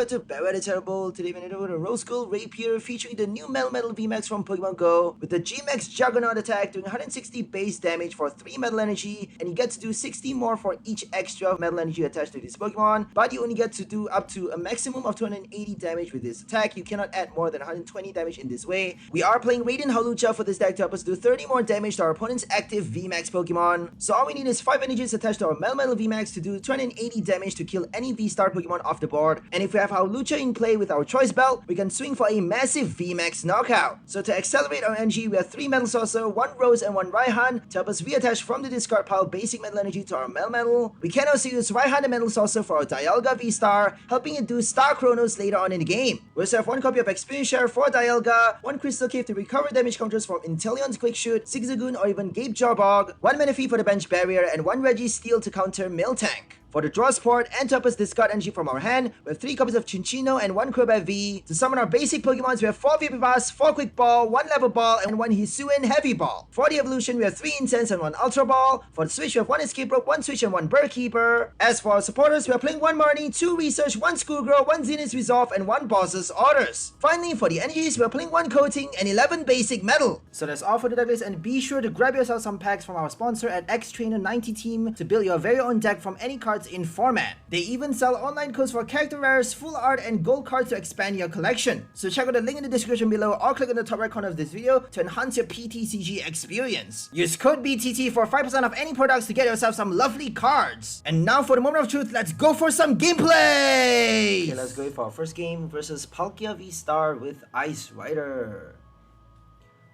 back to Barrier the Terrible. Today we're going to Rose Gold Rapier featuring the new Melmetal VMAX from Pokemon Go with the G-Max Juggernaut attack doing 160 base damage for 3 metal energy, and you get to do 60 more for each extra metal energy attached to this Pokemon, but you only get to do up to a maximum of 280 damage with this attack. You cannot add more than 120 damage in this way. We are playing Radiant Hawlucha for this deck to help us do 30 more damage to our opponent's active VMAX Pokemon. So all we need is 5 energies attached to our Melmetal VMAX to do 280 damage to kill any V-Star Pokemon off the board. And if we have Hawlucha in play with our Choice Belt, we can swing for a massive VMAX knockout. So to accelerate our energy, we have 3 Metal Saucer, 1 Rose and 1 Raihan to help us reattach from the discard pile basic metal energy to our Melmetal. We can also use Raihan and Metal Saucer for our Dialga VSTAR, helping it do Star Chronos later on in the game. We also have 1 copy of Experience Share for Dialga, 1 Crystal Cave to recover damage counters from Inteleon's Quick Shoot, Zigzagoon or even Gape Jawbog, 1 Manaphy for the bench barrier, and 1 Registeel to counter Miltanks. For the draw support and to help us discard energy from our hand, we have 3 copies of Cinccino and 1 Crobat V. To summon our basic Pokemons, we have 4 Vipivas, 4 Quick Ball, 1 Level Ball, and 1 Hisuian Heavy Ball. For the evolution, we have 3 Incense and 1 Ultra Ball. For the switch, we have 1 Escape Rope, 1 Switch, and 1 Bird Keeper. As for our supporters, we are playing 1 Marnie, 2 Research, 1 Schoolgirl, 1 Zenith's Resolve, and 1 Boss's Orders. Finally, for the energies, we are playing 1 Coating and 11 Basic Metal. So that's all for the decklist, and be sure to grab yourself some packs from our sponsor at X-Trainer90 Team to build your very own deck from any cards in format. They even sell online codes for character rares, full art, and gold cards to expand your collection. So check out the link in the description below or click on the top right corner of this video to enhance your PTCG experience. Use code BTT for 5% off any products to get yourself some lovely cards. And now for the moment of truth, let's go for some gameplay! Okay, let's go for our first game versus Palkia VSTAR with Ice Rider.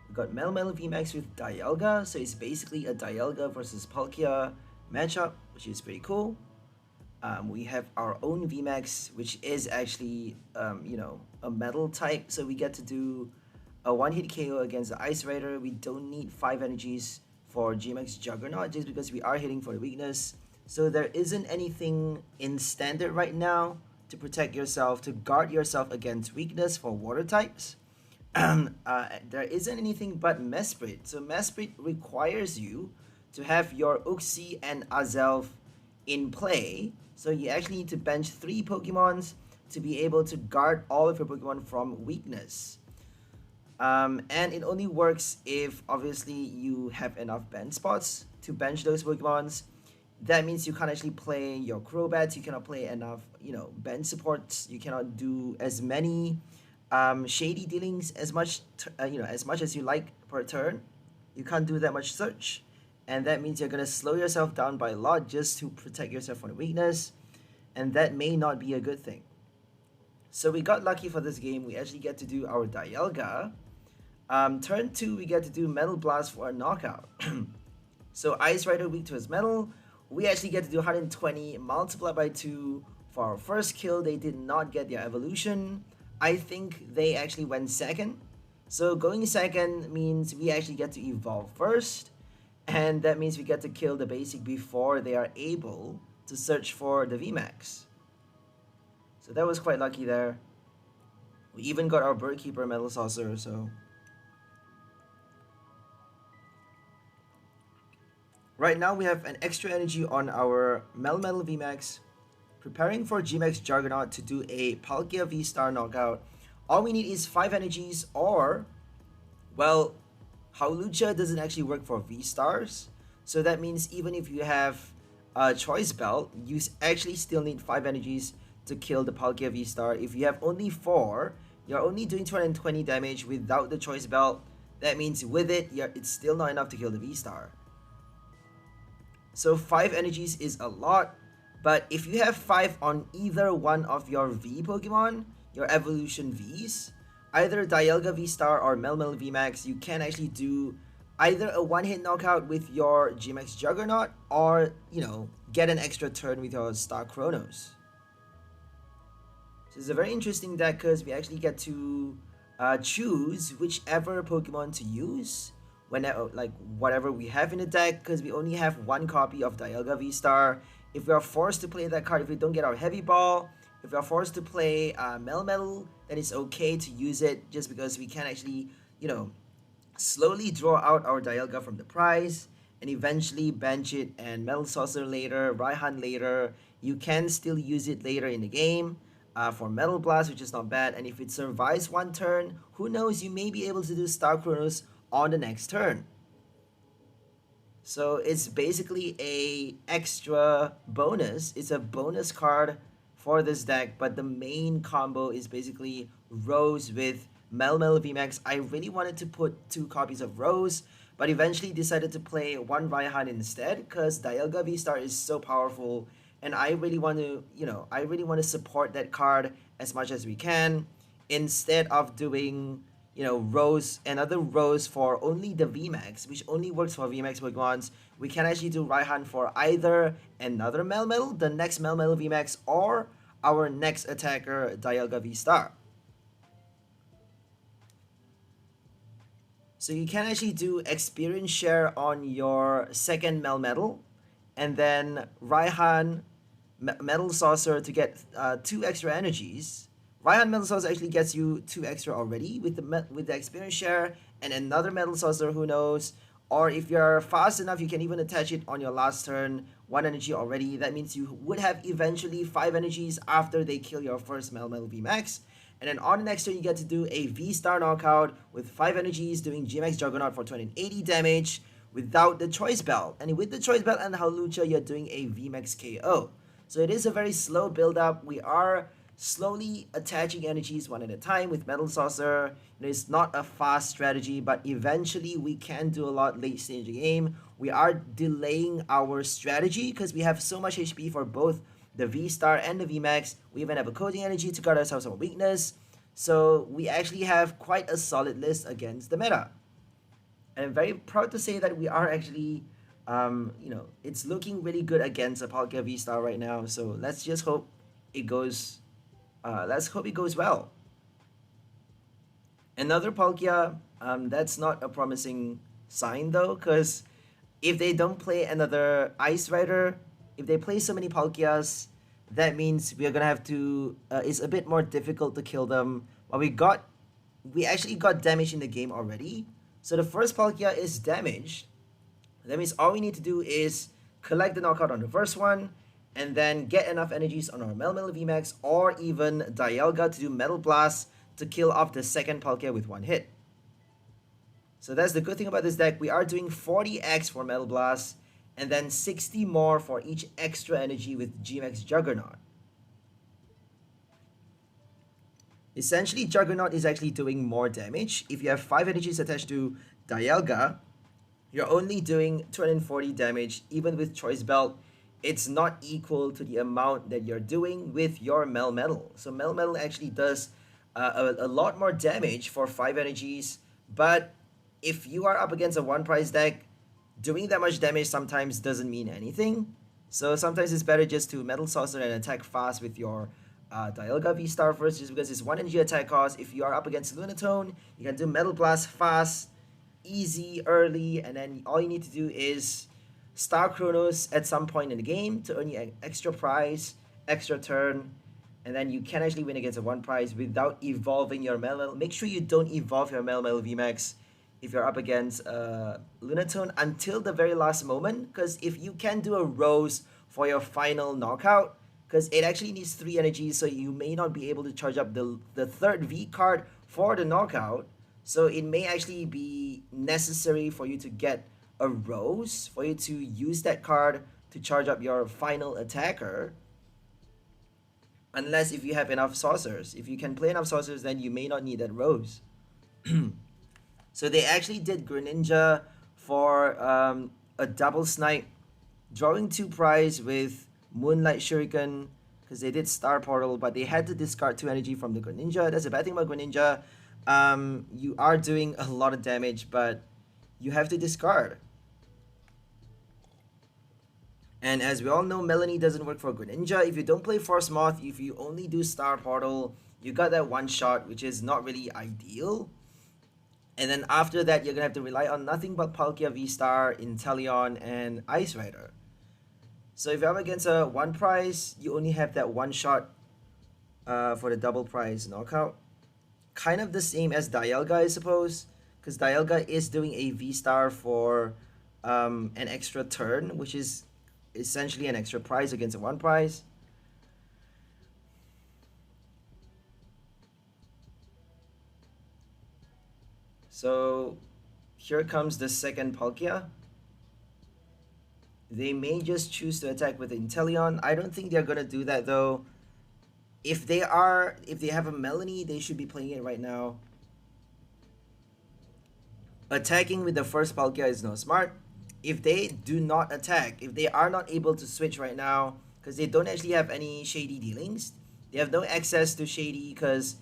We got Melmetal VMAX with Dialga, so it's basically a Dialga versus Palkia matchup, which is pretty cool. We have our own VMAX, which is actually, a metal type, so we get to do a one-hit KO against the Ice Rider. We don't need 5 energies for G-Max Juggernaut just because we are hitting for the weakness. So there isn't anything in standard right now to protect yourself, to guard yourself against weakness for water types. There isn't anything but Mesprit. So Mesprit requires you to have your Uxie and Azelf in play. So you actually need to bench 3 Pokemons to be able to guard all of your Pokemon from weakness. And it only works if obviously you have enough bench spots to bench those Pokemons. That means you can't actually play your Crobats, you cannot play enough, bench supports, you cannot do as many shady dealings as much as you like per turn. You can't do that much search. And that means you're going to slow yourself down by a lot just to protect yourself from weakness. And that may not be a good thing. So we got lucky for this game. We actually get to do our Dialga. Turn 2, we get to do Metal Blast for a knockout. So Ice Rider weak to his metal. We actually get to do 120 multiplied by 2 for our first kill. They did not get their evolution. I think they actually went second. So going second means we actually get to evolve first. And that means we get to kill the basic before they are able to search for the VMAX. So that was quite lucky there. We even got our Bird Keeper Metal Saucer, so... Right now we have an extra energy on our Melmetal VMAX, preparing for G-Max Juggernaut to do a Palkia VSTAR knockout. All we need is 5 energies or... well... Hawlucha doesn't actually work for V-Stars, so that means even if you have a Choice Belt, you actually still need 5 energies to kill the Palkia V-Star. If you have only 4, you're only doing 220 damage without the Choice Belt. That means with it, it's still not enough to kill the V-Star. So 5 energies is a lot, but if you have 5 on either one of your V Pokemon, your evolution Vs, either Dialga VSTAR or Melmetal VMAX, you can actually do either a one-hit knockout with your G-Max Juggernaut or, get an extra turn with your Star Chronos. So it's a very interesting deck because we actually get to choose whichever Pokemon to use whenever, whatever we have in the deck, because we only have 1 copy of Dialga VSTAR. If we are forced to play that card, if we don't get our Heavy Ball, if we are forced to play Melmetal, then it's okay to use it just because we can actually, slowly draw out our Dialga from the prize and eventually bench it and Metal Saucer later, Raihan later. You can still use it later in the game. for Metal Blast, which is not bad. And if it survives one turn, who knows, you may be able to do Star Chronos on the next turn. So it's basically a extra bonus. It's a bonus card for this deck, but the main combo is basically Rose with Melmetal VMAX. I really wanted to put 2 copies of Rose, but eventually decided to play 1 Raihan instead because Dialga VSTAR is so powerful, and I really want to, I really want to support that card as much as we can instead of doing Rose, another Rose for only the VMAX, which only works for VMAX Pokemons. We can actually do Raihan for either another Melmetal, the next Melmetal VMAX, or our next attacker, Dialga VSTAR. So you can actually do experience share on your second Melmetal, and then Raihan Metal Saucer to get 2 extra energies. Raihan Metal Saucer actually gets you 2 extra already with the experience share, and another Metal Saucer, who knows. Or if you're fast enough, you can even attach it on your last turn, 1 energy already. That means you would have eventually 5 energies after they kill your first Melmetal VMAX. And then on the next turn, you get to do a V-Star knockout with 5 energies, doing G-Max Juggernaut for 280 damage without the Choice Belt. And with the Choice Belt and Hawlucha, you're doing a VMAX KO. So it is a very slow build-up. We are slowly attaching energies one at a time with Metal Saucer. It's not a fast strategy, but eventually we can do a lot late stage of the game. We are delaying our strategy because we have so much HP for both the V-Star and the VMAX. We even have a coding energy to guard ourselves from weakness. So we actually have quite a solid list against the meta. And I'm very proud to say that we are actually, it's looking really good against a Palkia V-Star right now. So let's just hope it goes well. Another Palkia, that's not a promising sign though, because if they don't play another Ice Rider, if they play so many Palkias, that means we are gonna have to, it's a bit more difficult to kill them. But we actually got damage in the game already. So the first Palkia is damaged. That means all we need to do is collect the knockout on the first one, and then get enough energies on our Melmetal VMAX or even Dialga to do Metal Blast to kill off the second Palkia with 1 hit. So that's the good thing about this deck. We are doing 40x for Metal Blast, and then 60 more for each extra energy with G-Max Juggernaut. Essentially, Juggernaut is actually doing more damage. If you have 5 energies attached to Dialga, you're only doing 240 damage. Even with Choice Belt, it's not equal to the amount that you're doing with your Melmetal. So Melmetal actually does a lot more damage for 5 energies, but if you are up against a 1-price deck, doing that much damage sometimes doesn't mean anything. So sometimes it's better just to Metal Saucer and attack fast with your Dialga VSTAR first, just because it's 1 energy attack cost. If you are up against Lunatone, you can do Metal Blast fast, easy, early, and then all you need to do is Star Chronos at some point in the game to earn you an extra prize, extra turn, and then you can actually win against a 1-price without evolving your Melmetal. Make sure you don't evolve your Melmetal VMAX if you're up against Lunatone until the very last moment, because if you can do a Rose for your final knockout, because it actually needs 3 energies, so you may not be able to charge up the third V card for the knockout, so it may actually be necessary for you to get a Rose, for you to use that card to charge up your final attacker, unless if you have enough Saucers. If you can play enough Saucers, then you may not need that Rose. So they actually did Greninja for a double snipe, drawing 2 prize with Moonlight Shuriken, because they did Star Portal, but they had to discard 2 energy from the Greninja. That's the bad thing about Greninja. You are doing a lot of damage, but you have to discard. And as we all know, Melanie doesn't work for Greninja. If you don't play Force Moth, if you only do Star Portal, you got that 1 shot, which is not really ideal. And then after that, you're going to have to rely on nothing but Palkia V-Star, Inteleon, and Ice Rider. So if you're up against a 1-price, you only have that 1 shot for the double prize knockout. Kind of the same as Dialga, I suppose, because Dialga is doing a V-Star for an extra turn, which is essentially an extra prize against a 1-price. So here comes the second Palkia. They may just choose to attack with Inteleon. I don't think they're gonna do that though. If they have a Melanie, they should be playing it right now. Attacking with the first Palkia is no smart. If they do not attack, if they are not able to switch right now, because they don't actually have any Shady dealings, they have no access to Shady because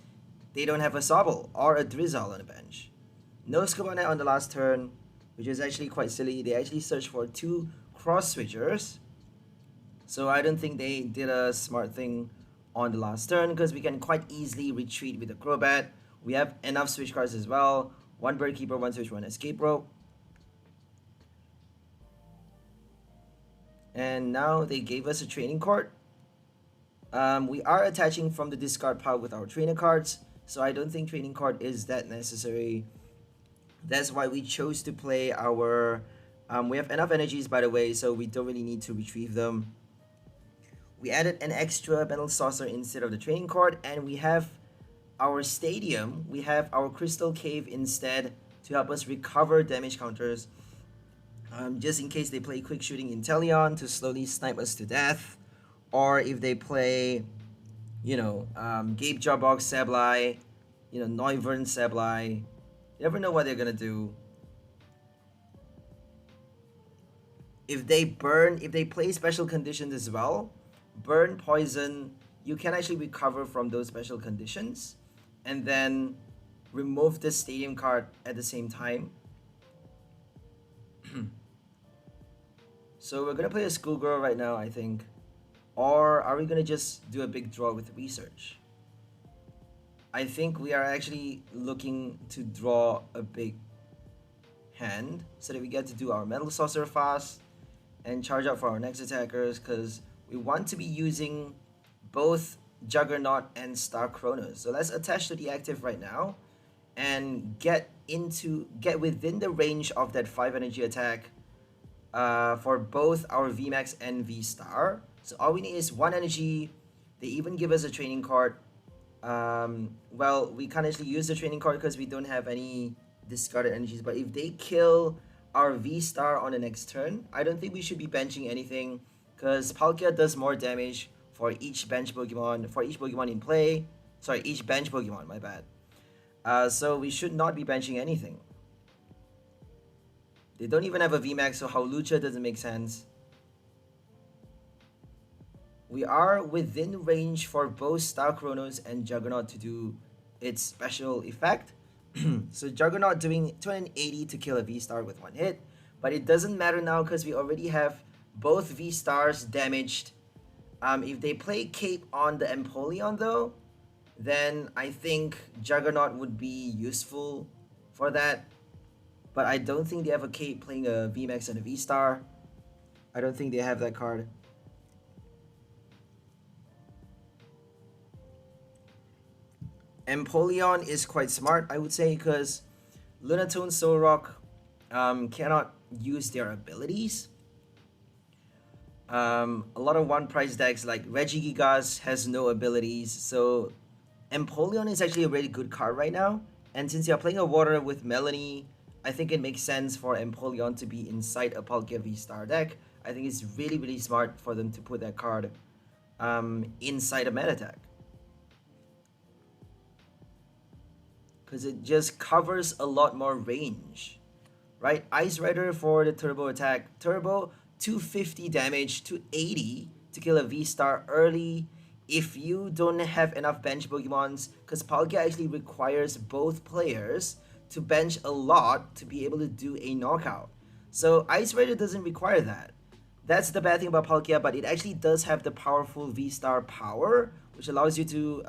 they don't have a Sobble or a Drizzle on the bench. No Scabonet on the last turn, which is actually quite silly. They actually searched for 2 cross switchers. So I don't think they did a smart thing on the last turn because we can quite easily retreat with the Crobat. We have enough switch cards as well. 1 Bird Keeper, 1 Switch, 1 Escape Rope. And now they gave us a training card. We are attaching from the discard pile with our trainer cards, so I don't think training card is that necessary. That's why we chose to play our... we have enough energies, by the way, so we don't really need to retrieve them. We added an extra Metal Saucer instead of the training card, and we have our Stadium. We have our Crystal Cave instead to help us recover damage counters. Just in case they play Quick Shooting Inteleon to slowly snipe us to death. Or if they play, you know, Gabe Jawbox Sableye, you know, Noivern Sableye. You never know what they're gonna do. If they play special conditions as well, burn, poison, you can actually recover from those special conditions. And then remove the Stadium card at the same time. So we're gonna play a Schoolgirl right now, I think. Or are we gonna just do a big draw with research? I think we are actually looking to draw a big hand so that we get to do our Metal Saucer fast and charge out for our next attackers, because we want to be using both Juggernaut and Star Chronos. So let's attach to the active right now and get within the range of that 5 energy attack for both our VMAX and VSTAR. So all we need is 1 energy. They even give us a training card. Well, we can't actually use the training card because we don't have any discarded energies. But if they kill our VSTAR on the next turn, I don't think we should be benching anything, because Palkia does more damage for each bench Pokemon, in play. Sorry, each bench Pokemon, my bad. So we should not be benching anything. They don't even have a VMAX, so Hawlucha doesn't make sense. We are within range for both Star Chronos and Juggernaut to do its special effect. So Juggernaut doing 280 to kill a VSTAR with 1 hit. But it doesn't matter now because we already have both VSTARs damaged. If they play Cape on the Empoleon though, then I think Juggernaut would be useful for that. But I don't think they have a Cape playing a VMAX and a VSTAR. I don't think they have that card. Empoleon is quite smart, I would say, because Lunatone, Solrock cannot use their abilities. A lot of one-price decks like Regigigas has no abilities, so Empoleon is actually a really good card right now. And since you're playing a water with Melanie, I think it makes sense for Empoleon to be inside a Palkia VSTAR deck. I think it's really, really smart for them to put that card inside a meta deck, because it just covers a lot more range, right? Ice Rider for the turbo attack. Turbo, 250 damage, 280 to kill a VSTAR early if you don't have enough bench Pokemons, because Palkia actually requires both players to bench a lot to be able to do a knockout. So Ice Rider doesn't require that. That's the bad thing about Palkia, but it actually does have the powerful VSTAR power, which allows you to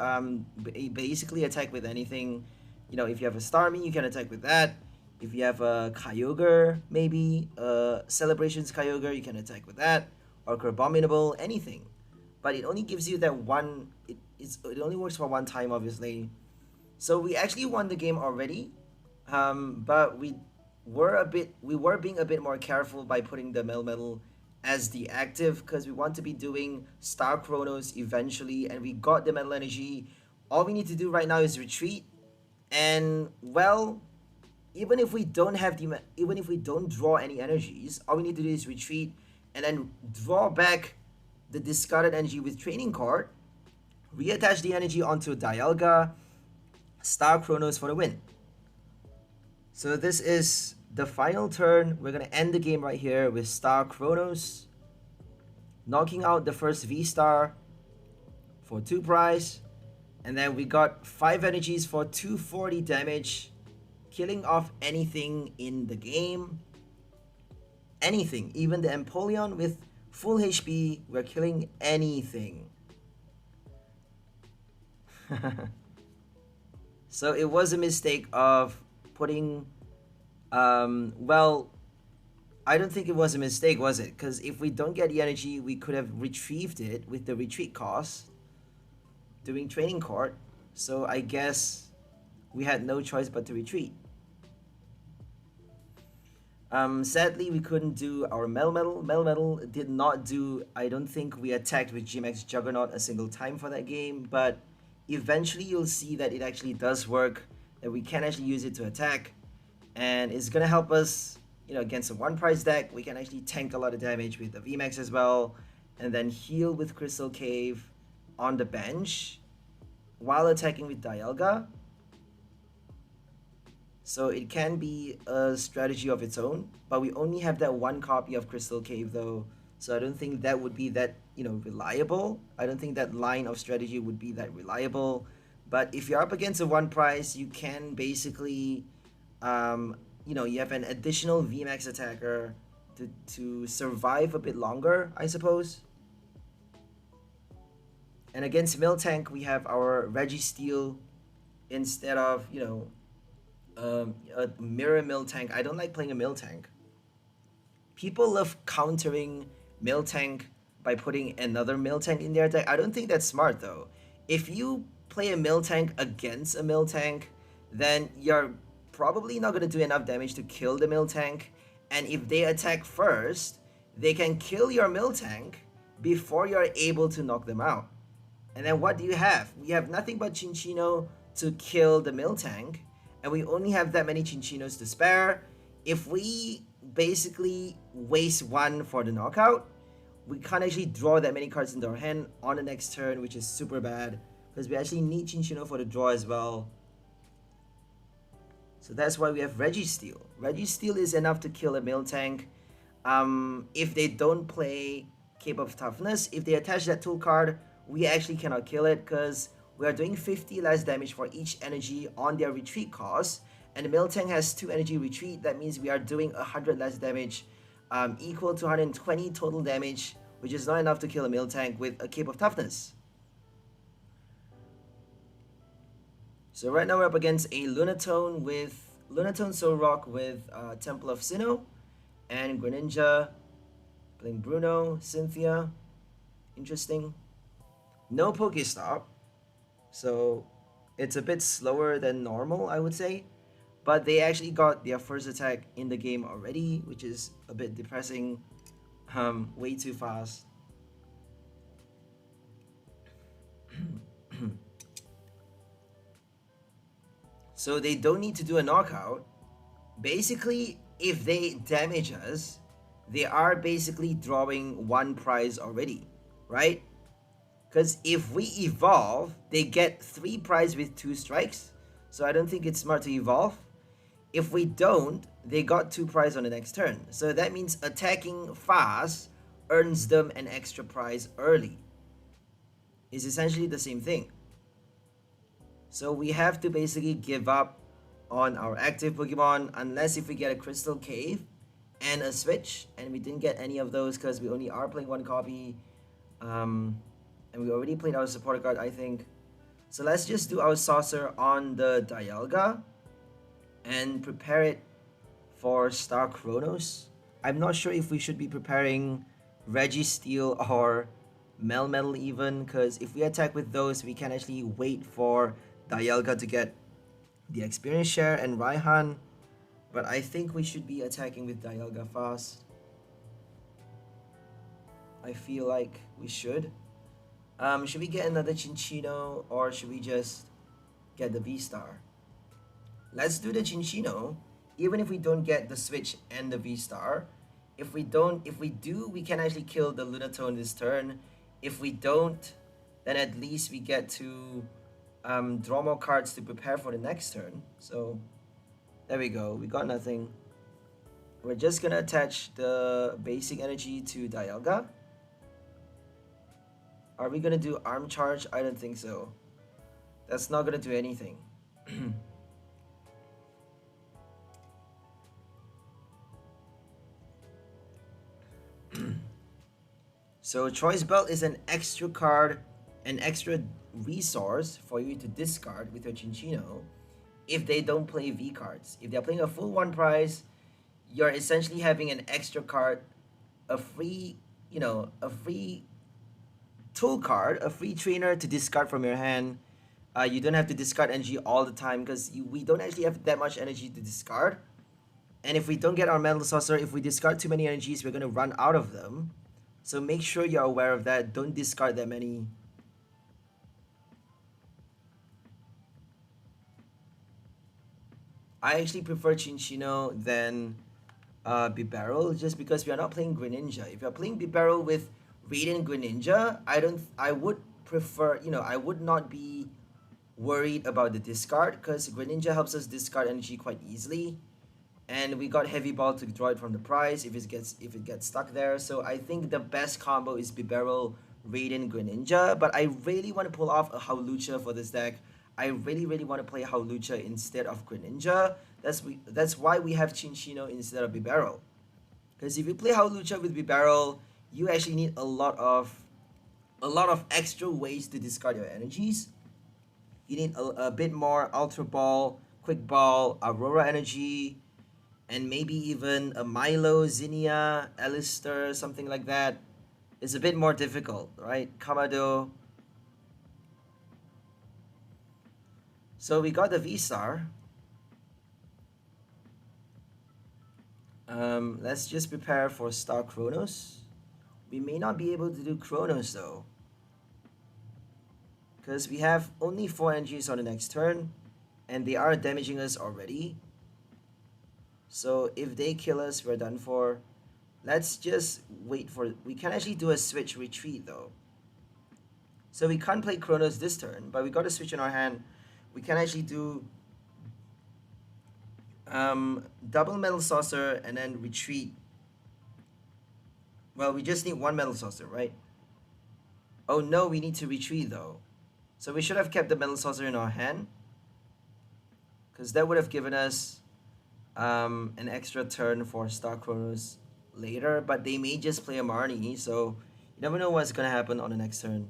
basically attack with anything. You know, if you have a Starmie, you can attack with that. If you have a Kyogre, maybe, Celebrations Kyogre, you can attack with that. Or Crabominable, anything. But it only gives you that one, it only works for 1 time, obviously. So we actually won the game already. But we were being a bit more careful by putting the Melmetal as the active, because we want to be doing Star Chronos eventually, and we got the Metal Energy. All we need to do right now is retreat. And, well, even if we don't have the, even if we don't draw any energies, all we need to do is retreat and then draw back the discarded energy with training card, reattach the energy onto Dialga, Star Chronos for the win. So this is the final turn. We're gonna end the game right here with Star Chronos, knocking out the first V-Star for 2 prize. And then we got 5 energies for 240 damage, killing off anything in the game. Anything, even the Empoleon with full HP, we're killing anything. So it was a mistake of putting, well, I don't think it was a mistake, was it? Because if we don't get the energy, we could have retrieved it with the retreat cost doing training card. So I guess we had no choice but to retreat. Sadly, we couldn't do our Melmetal. Melmetal did not do, I don't think we attacked with G-Max Juggernaut a single time for that game, but eventually you'll see that it actually does work, that we can actually use it to attack, and it's gonna help us, you know, against a 1 prize deck. We can actually tank a lot of damage with the VMAX as well, and then heal with Crystal Cave on the bench while attacking with Dialga. So it can be a strategy of its own, but we only have that 1 copy of Crystal Cave though, so I don't think that would be that, you know, reliable. I don't think that line of strategy would be that reliable. But if you're up against a 1 prize, you can basically, you know, you have an additional VMAX attacker to survive a bit longer, I suppose. And against Miltank, we have our Registeel instead of, you know, a mirror Miltank. I don't like playing a Miltank. People love countering Miltank by putting another Miltank in their deck. I don't think that's smart though. If you play a Miltank against a Miltank, then you're probably not going to do enough damage to kill the Miltank. And if they attack first, they can kill your Miltank before you're able to knock them out. And then what do you have? We have nothing but Cinccino to kill the Miltank, and we only have that many Cinccinos to spare. If we basically waste 1 for the knockout, we can't actually draw that many cards into our hand on the next turn, which is super bad, because we actually need Cinccino for the draw as well. So that's why we have Registeel. Registeel is enough to kill a Miltank. If they don't play Cape of Toughness, if they attach that tool card, we actually cannot kill it, because we are doing 50 less damage for each energy on their retreat cost, and the Miltank has 2 energy retreat. That means we are doing 100 less damage, equal to 120 total damage, which is not enough to kill a Miltank with a Cape of Toughness. So right now we're up against a Lunatone Solrock with Temple of Sinnoh, and Greninja playing Bruno, Cynthia. Interesting. No Pokestop, so it's a bit slower than normal, I would say. But they actually got their first attack in the game already, which is a bit depressing. Way too fast. So they don't need to do a knockout. Basically, if they damage us, they are basically drawing 1 prize already, right? Because if we evolve, they get 3 prize with 2 strikes. So I don't think it's smart to evolve. If we don't, they got 2 prize on the next turn. So that means attacking fast earns them an extra prize early. It's essentially the same thing. So we have to basically give up on our active Pokemon, unless if we get a Crystal Cave and a switch, and we didn't get any of those because we only are playing 1 copy. And we already played our supporter card, I think. So let's just do our Saucer on the Dialga and prepare it for Star Chronos. I'm not sure if we should be preparing Registeel or Melmetal even, because if we attack with those, we can actually wait for Dialga to get the experience share and Raihan. But I think we should be attacking with Dialga fast. I feel like we should. Should we get another Cinccino, or should we just get the V-Star? Let's do the Cinccino, even if we don't get the switch and the V-Star, if we do, we can actually kill the Lunatone this turn. If we don't, then at least we get to draw more cards to prepare for the next turn. So there we go. We got nothing. We're just gonna attach the basic energy to Dialga. Are we gonna do arm charge? I don't think so. That's not gonna do anything. So Choice Belt is an extra card, an extra resource for you to discard with your Cinccino if they don't play V cards. If they're playing a full one prize, you're essentially having an extra card, a free, a free tool card, a free trainer to discard from your hand. You don't have to discard energy all the time because we don't actually have that much energy to discard. And if we don't get our Metal Saucer, if we discard too many energies, we're going to run out of them. So make sure you're aware of that. Don't discard that many. I actually prefer Cinccino than Bibarel just because we are not playing Greninja. If you're playing Bibarel with Radiant Greninja, I would prefer, I would not be worried about the discard because Greninja helps us discard energy quite easily. And we got Heavy Ball to draw it from the prize if it gets stuck there. So I think the best combo is Bibarel, Radiant, Greninja. But I really want to pull off a Hawlucha for this deck. I really want to play Hawlucha instead of Greninja. That's why we have Cinccino instead of Bibarel. Because if you play Hawlucha with Bibarel, you actually need a lot of extra ways to discard your energies. You need a bit more Ultra Ball, Quick Ball, Aurora Energy, and maybe even a Milo, Zinnia, Alistair, something like that. It's a bit more difficult, right? Kamado. So we got the V-Star. Let's just prepare for Star Chronos. We may not be able to do Chronos though, because we have only 4 energies on the next turn, and they are damaging us already. So if they kill us, we're done for. Let's just wait for... We can actually do a switch retreat though. So we can't play Chronos this turn, but we got a switch in our hand. We can actually do double Metal Saucer and then retreat. Well, we just need 1 Metal Saucer, right? Oh no, we need to retreat though. So we should have kept the Metal Saucer in our hand, because that would have given us an extra turn for Star Chronos later, but they may just play a Marnie, so you never know what's gonna happen on the next turn.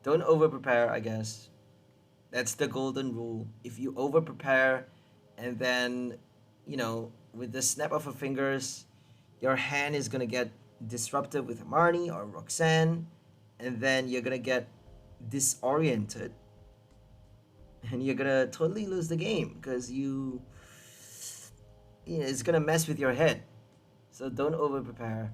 Don't over prepare, I guess. That's the golden rule. If you over prepare and then, with the snap of your fingers, your hand is gonna get disrupted with a Marnie or Roxanne, and then you're gonna get disoriented and you're gonna totally lose the game because it's gonna mess with your head. So don't over prepare.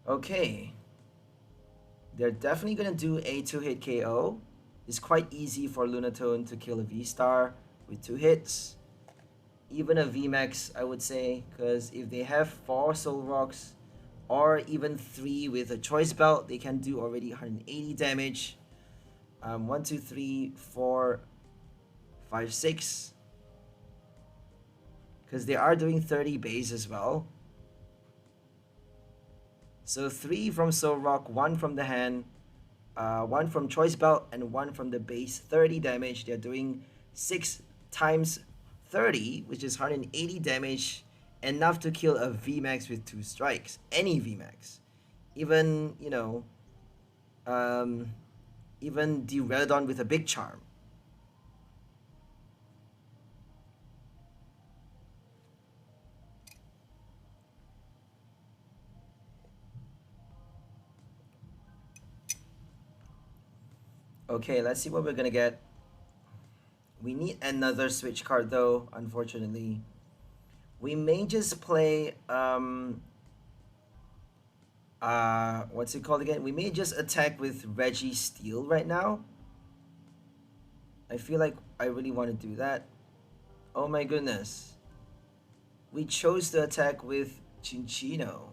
Okay, they're definitely gonna do a 2-hit KO. It's quite easy for Lunatone to kill a V-Star with 2 hits, even a VMAX, I would say, because if they have 4 Soul Rocks or even 3 with a Choice Belt, they can do already 180 damage. 1, 2, 3, 4, 5, 6. Because they are doing 30 base as well. So 3 from Soul Rock, 1 from the hand, 1 from Choice Belt, and 1 from the base. 30 damage. They're doing 6 times 30, which is 180 damage. Enough to kill a VMAX with 2 strikes. Any VMAX. Even, even Derailodon with a big charm. Okay, let's see what we're gonna get. We need another switch card though, unfortunately. We may just play what's it called again? We may just attack with Registeel right now. I feel like I really want to do that. Oh my goodness. We chose to attack with Cinccino.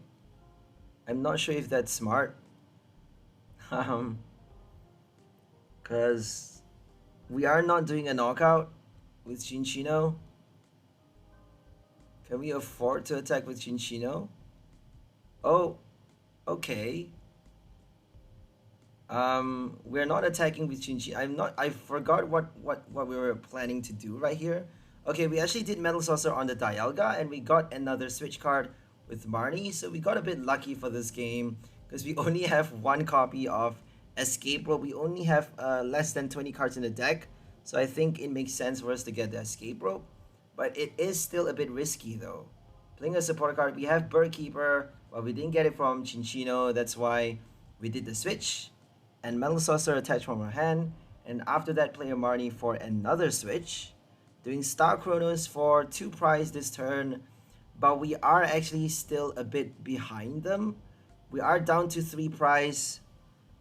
I'm not sure if that's smart. Because we are not doing a knockout with Cinccino. Can we afford to attack with Cinccino? Oh, okay. We're not attacking with Cinccino. I forgot what we were planning to do right here. Okay, we actually did Metal Saucer on the Dialga, and we got another switch card with Marnie, so we got a bit lucky for this game, because we only have one copy of Escape Rope. We only have less than 20 cards in the deck, so I think it makes sense for us to get the Escape Rope, but it is still a bit risky though. Playing a support card, we have Bird Keeper, but we didn't get it from Cinccino, that's why we did the switch, and Metal Saucer attached from our hand, and after that play a Marnie for another switch, doing Star Chronos for 2 prize this turn, but we are actually still a bit behind them. We are down to 3 prize.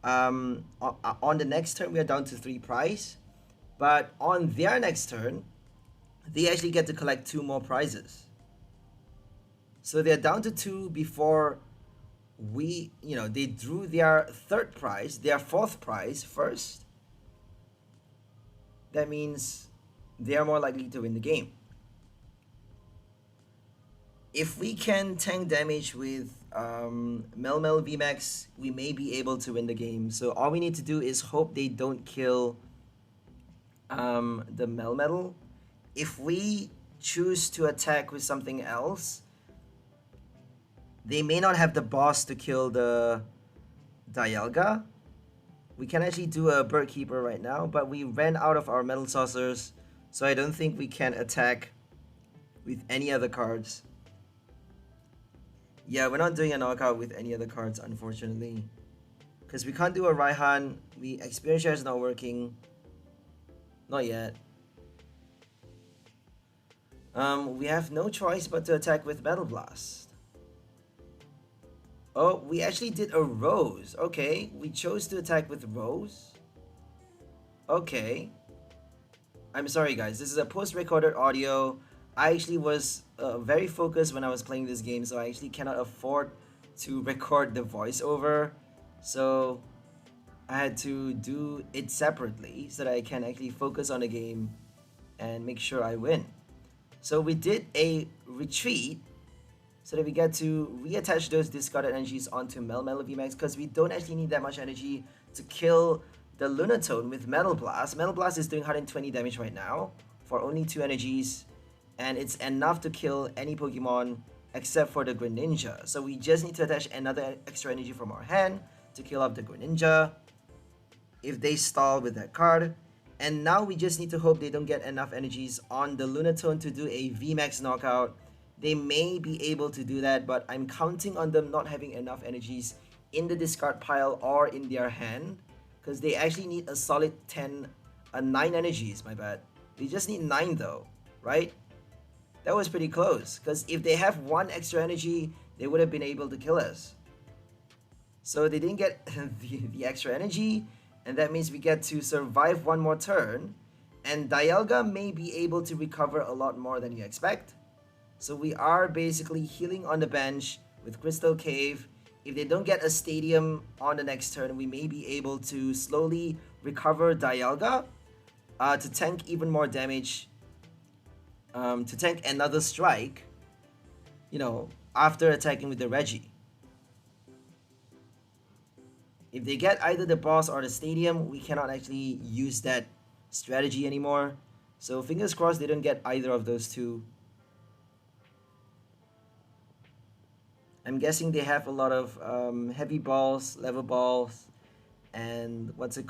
On the next turn, we are down to 3 prize, but on their next turn, they actually get to collect 2 more prizes. So they're down to 2 before we, they drew their 3rd prize, their 4th prize first. That means they are more likely to win the game. If we can tank damage with Melmetal VMAX, we may be able to win the game. So all we need to do is hope they don't kill the Melmetal. If we choose to attack with something else, they may not have the boss to kill the Dialga. We can actually do a Bird Keeper right now, but we ran out of our Metal Saucers, so I don't think we can attack with any other cards. Yeah, we're not doing a knockout with any other cards, unfortunately. Because we can't do a Raihan. Experience share is not working. Not yet. We have no choice but to attack with Metal Blast. Oh, we actually did a Rose. Okay, we chose to attack with Rose. Okay. I'm sorry guys, this is a post-recorded audio. I actually was very focused when I was playing this game, so I actually cannot afford to record the voiceover. So I had to do it separately so that I can actually focus on the game and make sure I win. So we did a retreat so that we get to reattach those discarded energies onto Melmetal VMAX, because we don't actually need that much energy to kill the Lunatone with Metal Blast. Metal Blast is doing 120 damage right now for only 2 energies, and it's enough to kill any Pokemon except for the Greninja. So we just need to attach another extra energy from our hand to kill off the Greninja if they stall with that card. And now we just need to hope they don't get enough energies on the Lunatone to do a VMAX knockout. They may be able to do that, but I'm counting on them not having enough energies in the discard pile or in their hand, because they actually need a solid 9 energies, my bad. They just need 9 though, right? That was pretty close, because if they have 1 extra energy, they would have been able to kill us. So they didn't get the extra energy, and that means we get to survive 1 more turn, and Dialga may be able to recover a lot more than you expect. So we are basically healing on the bench with Crystal Cave. If they don't get a Stadium on the next turn, we may be able to slowly recover Dialga to tank even more damage, to tank another strike, after attacking with the Reggie. If they get either the boss or the Stadium, we cannot actually use that strategy anymore. So fingers crossed they don't get either of those two. I'm guessing they have a lot of heavy balls, level balls, and rescue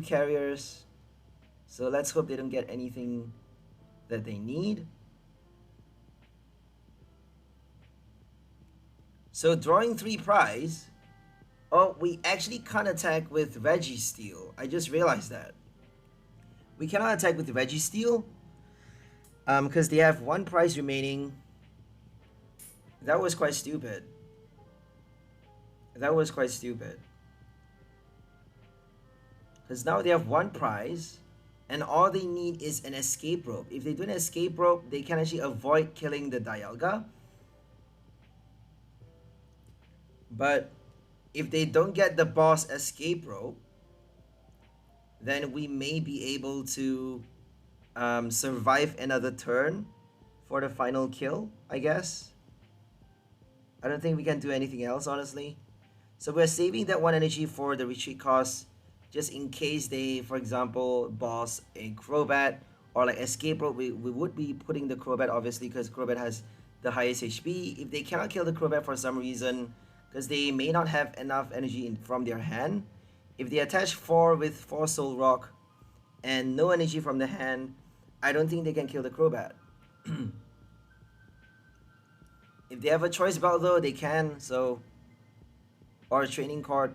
carriers. So let's hope they don't get anything that they need. So drawing 3 prize. Oh, we actually can't attack with Registeel. I just realized that. We cannot attack with Registeel because they have 1 prize remaining. That was quite stupid. Because Because now they have one prize, and all they need is an escape rope. If they do an escape rope, they can actually avoid killing the Dialga. But if they don't get the boss escape rope, then we may be able to survive another turn for the final kill, I guess. I don't think we can do anything else, honestly. So we're saving that 1 energy for the retreat cost, just in case they, for example, boss a Crobat or like escape rope. We would be putting the Crobat, obviously, because Crobat has the highest HP. If they cannot kill the Crobat for some reason, because they may not have enough energy from their hand, if they attach 4 with 4 Soul Rock and no energy from the hand, I don't think they can kill the Crobat. If they have a Choice Belt though, they can, so... or a Training Card.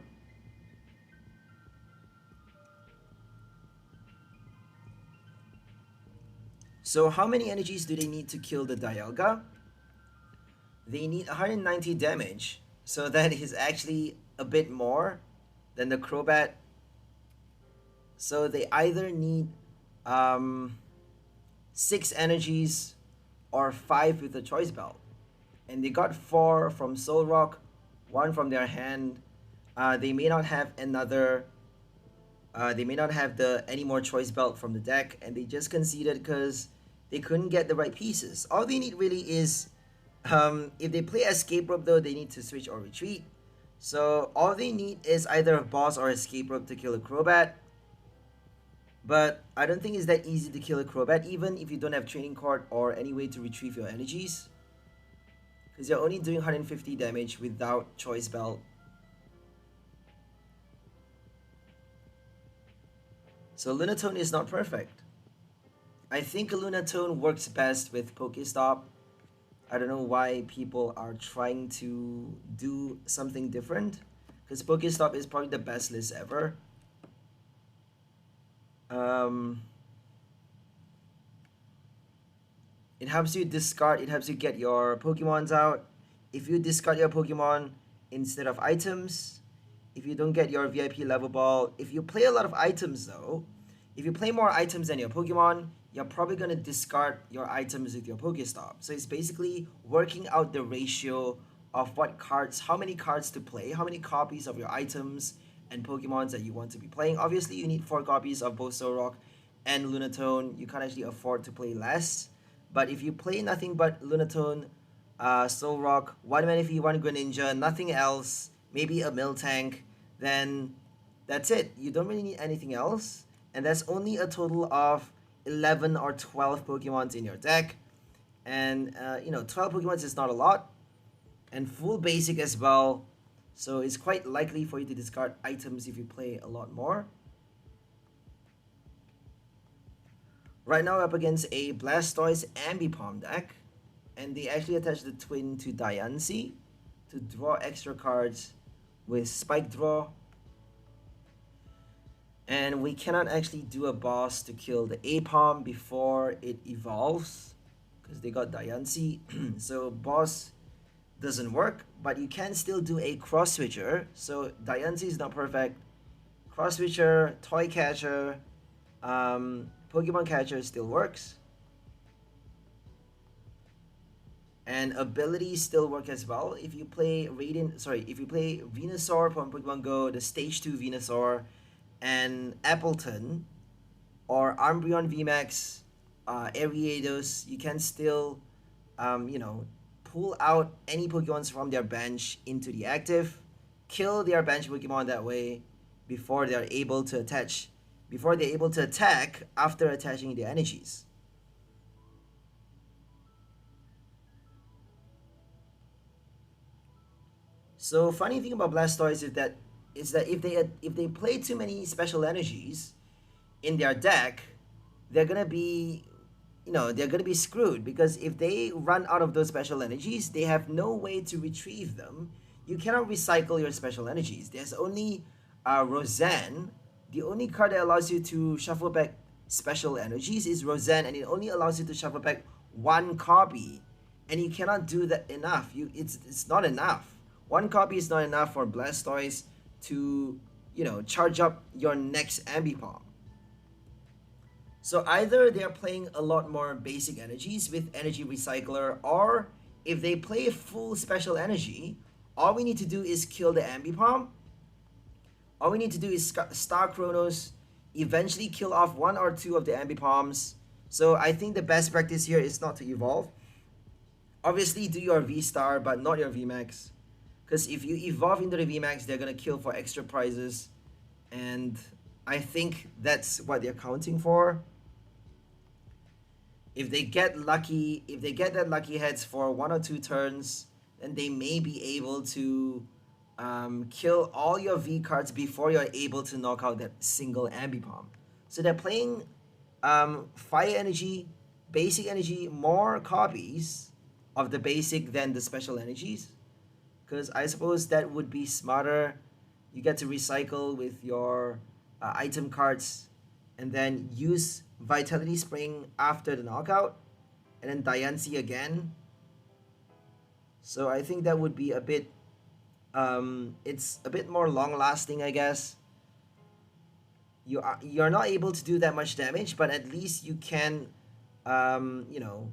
So how many energies do they need to kill the Dialga? They need 190 damage, so that is actually a bit more than the Crobat. So they either need 6 energies or 5 with the Choice Belt. And they got 4 from Soul Rock, 1 from their hand. They may not have another... they may not have any more Choice Belt from the deck, and they just conceded because they couldn't get the right pieces. All they need really is... if they play Escape Rope though, they need to switch or retreat. So all they need is either a boss or Escape Rope to kill a Crobat. But I don't think it's that easy to kill a Crobat, even if you don't have Training Card or any way to retrieve your energies. Because you're only doing 150 damage without Choice Belt. So Lunatone is not perfect. I think Lunatone works best with Pokestop. I don't know why people are trying to do something different, because Pokestop is probably the best list ever. It helps you discard, it helps you get your Pokemons out. If you discard your Pokemon instead of items, if you don't get your VIP level ball, if you play a lot of items though, if you play more items than your Pokemon, you're probably going to discard your items with your Pokestop. So it's basically working out the ratio of what cards, how many cards to play, how many copies of your items and Pokemons that you want to be playing. Obviously, you need 4 copies of both Solrock and Lunatone. You can't actually afford to play less. But if you play nothing but Lunatone, Solrock, 1 Manaphy, 1 Greninja, nothing else, maybe a Miltank, then that's it. You don't really need anything else. And that's only a total of 11 or 12 Pokemons in your deck. And, 12 Pokemons is not a lot. And full basic as well. So it's quite likely for you to discard items if you play a lot more. Right now we're up against a Blastoise Ambipom deck. And they actually attach the twin to Diancie to draw extra cards with Spike Draw. And we cannot actually do a boss to kill the Apom before it evolves, because they got Diancie. So boss doesn't work, but you can still do a Cross Switcher. So Diancie is not perfect. Cross Switcher, Toy Catcher, Pokemon Catcher still works. And abilities still work as well. If you play if you play Venusaur from Pokemon Go, the Stage 2 Venusaur, and Appleton, or Umbreon VMAX, Ariados, you can still, pull out any Pokemons from their bench into the active, kill their bench Pokemon that way before they're able to attack after attaching their energies. So funny thing about Blastoise is that if they play too many special energies in their deck, they're gonna be screwed, because if they run out of those special energies, they have no way to retrieve them. You cannot recycle your special energies. There's only Roseanne. The only card that allows you to shuffle back special energies is Roseanne, and it only allows you to shuffle back 1 copy, and you cannot do that enough. It's not enough. 1 copy is not enough for Blastoise to, charge up your next Ambipom. So either they're playing a lot more basic energies with Energy Recycler, or if they play full special energy, all we need to do is kill the Ambipom. All we need to do is Star Chronos, eventually kill off 1 or 2 of the Ambipoms. So I think the best practice here is not to evolve. Obviously do your V-Star, but not your VMAX. Because if you evolve into the VMAX, they're going to kill for extra prizes. And I think that's what they're counting for. If they get lucky, if they get that lucky heads for 1 or 2 turns, then they may be able to kill all your V cards before you're able to knock out that single Ambipom. So they're playing Fire Energy, Basic Energy, more copies of the basic than the special energies. Because I suppose that would be smarter. You get to recycle with your item cards and then use Vitality Spring after the knockout, and then Diancie again. So I think that would be a bit, it's a bit more long lasting, I guess. You're not able to do that much damage, but at least you can, I don't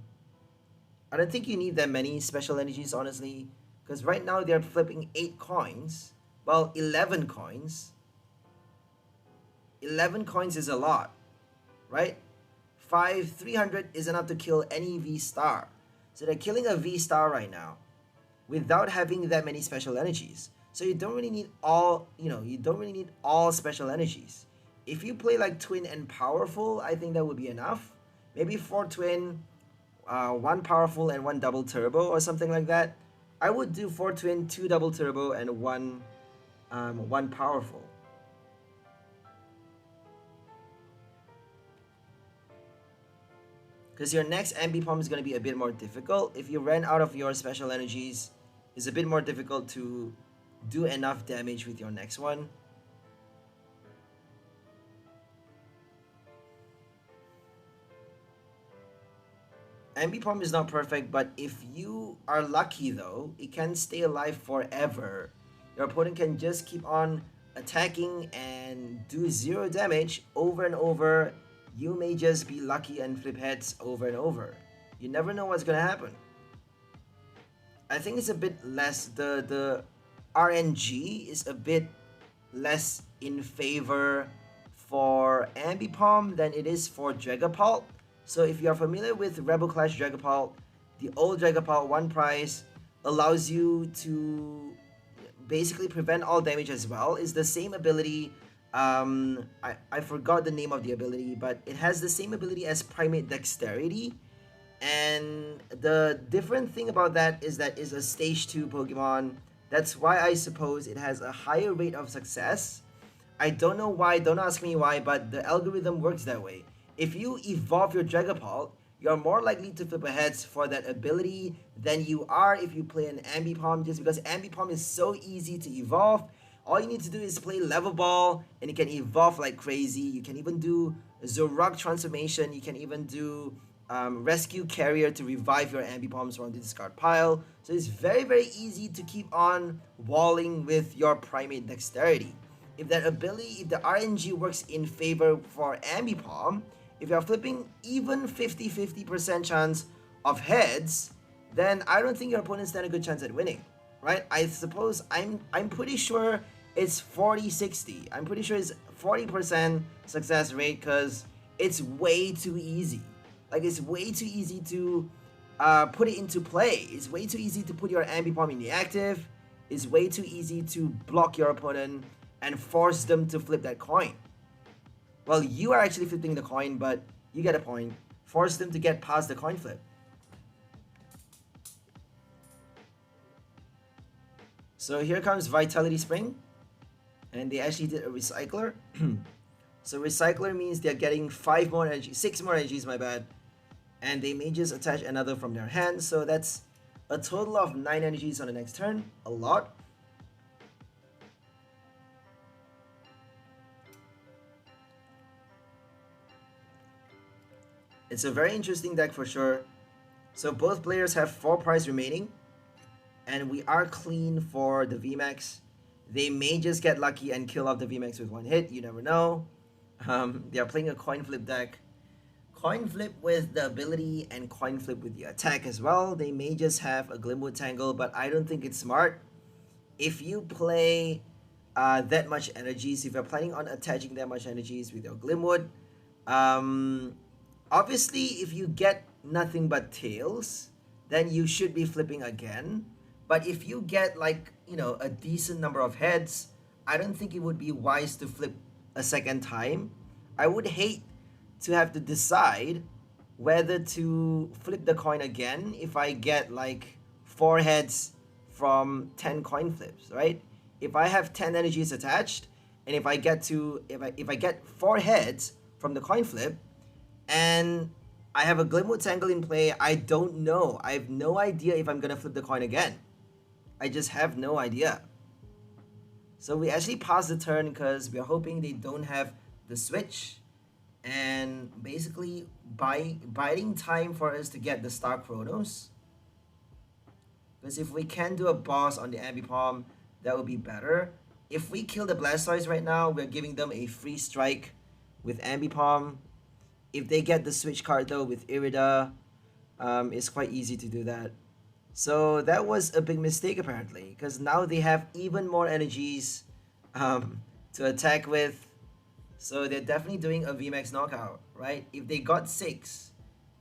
think you need that many special energies, honestly, because right now they're flipping 8 coins, well, 11 coins. 11 coins is a lot, right? 300 is enough to kill any V-Star. So they're killing a V-Star right now without having that many special energies. So you don't really need all, you don't really need all special energies. If you play like Twin and Powerful, I think that would be enough. Maybe 4 Twin, 1 Powerful and 1 Double Turbo or something like that. I would do 4 Twin, 2 Double Turbo and 1 Powerful. Because your next Ambipom is going to be a bit more difficult. If you ran out of your special energies, it's a bit more difficult to do enough damage with your next one. Ambipom is not perfect, but if you are lucky though, it can stay alive forever. Your opponent can just keep on attacking and do 0 damage over and over. You may just be lucky and flip heads over and over. You never know what's gonna happen. I think it's a bit less, the RNG is a bit less in favor for Ambipom than it is for Dragapult. So if you're familiar with Rebel Clash Dragapult, the old Dragapult 1 prize allows you to basically prevent all damage as well. It's the same ability. I forgot the name of the ability, but it has the same ability as Primate Dexterity. And the different thing about that is that it's a stage 2 Pokemon. That's why I suppose it has a higher rate of success. I don't know why, don't ask me why, but the algorithm works that way. If you evolve your Dragapult, you're more likely to flip aheads for that ability than you are if you play an Ambipom, just because Ambipom is so easy to evolve. All you need to do is play Level Ball, and it can evolve like crazy. You can even do Zoroark transformation. You can even do Rescue Carrier to revive your Ambipoms from the discard pile. So it's very, very easy to keep on walling with your Primate Dexterity. If that ability, if the RNG works in favor for Ambipom, if you're flipping even 50% chance of heads, then I don't think your opponent stand a good chance at winning, right? I suppose I'm pretty sure it's 40-60. I'm pretty sure it's 40% success rate because it's way too easy. Like, it's way too easy to put it into play. It's way too easy to put your Ambipom in the active. It's way too easy to block your opponent and force them to flip that coin. Well, you are actually flipping the coin, but you get a point. Force them to get past the coin flip. So here comes Vitality Spring. And they actually did a Recycler. So Recycler means they're getting 5 more energy, 6 more energies, my bad. And they may just attach another from their hand. So that's a total of 9 energies on the next turn. A lot. It's a very interesting deck for sure. So both players have 4 prize remaining. And we are clean for the VMAX. They may just get lucky and kill off the VMAX with one hit. You never know. They are playing a coin flip deck. Coin flip with the ability and coin flip with the attack as well. They may just have a Glimwood Tangle, but I don't think it's smart. If you play that much energies, if you're planning on attaching that much energies with your Glimwood, obviously if you get nothing but tails, then you should be flipping again. But if you get like, you know, a decent number of heads, I don't think it would be wise to flip a second time. I would hate to have to decide whether to flip the coin again if I get like 4 heads from 10 coin flips, right? If I have 10 energies attached, and if I get 4 heads from the coin flip, and I have a Glimwood Tangle in play, I don't know. I have no idea if I'm gonna flip the coin again. I just have no idea. So we actually pass the turn because we're hoping they don't have the switch, and basically biding time for us to get the Star Chronos. Because if we can do a boss on the Ambipom, that would be better. If we kill the Blastoise right now, we're giving them a free strike with Ambipom. If they get the switch card though with Irida, it's quite easy to do that. So that was a big mistake apparently, because now they have even more energies to attack with. So they're definitely doing a VMAX knockout, right? If they got 6,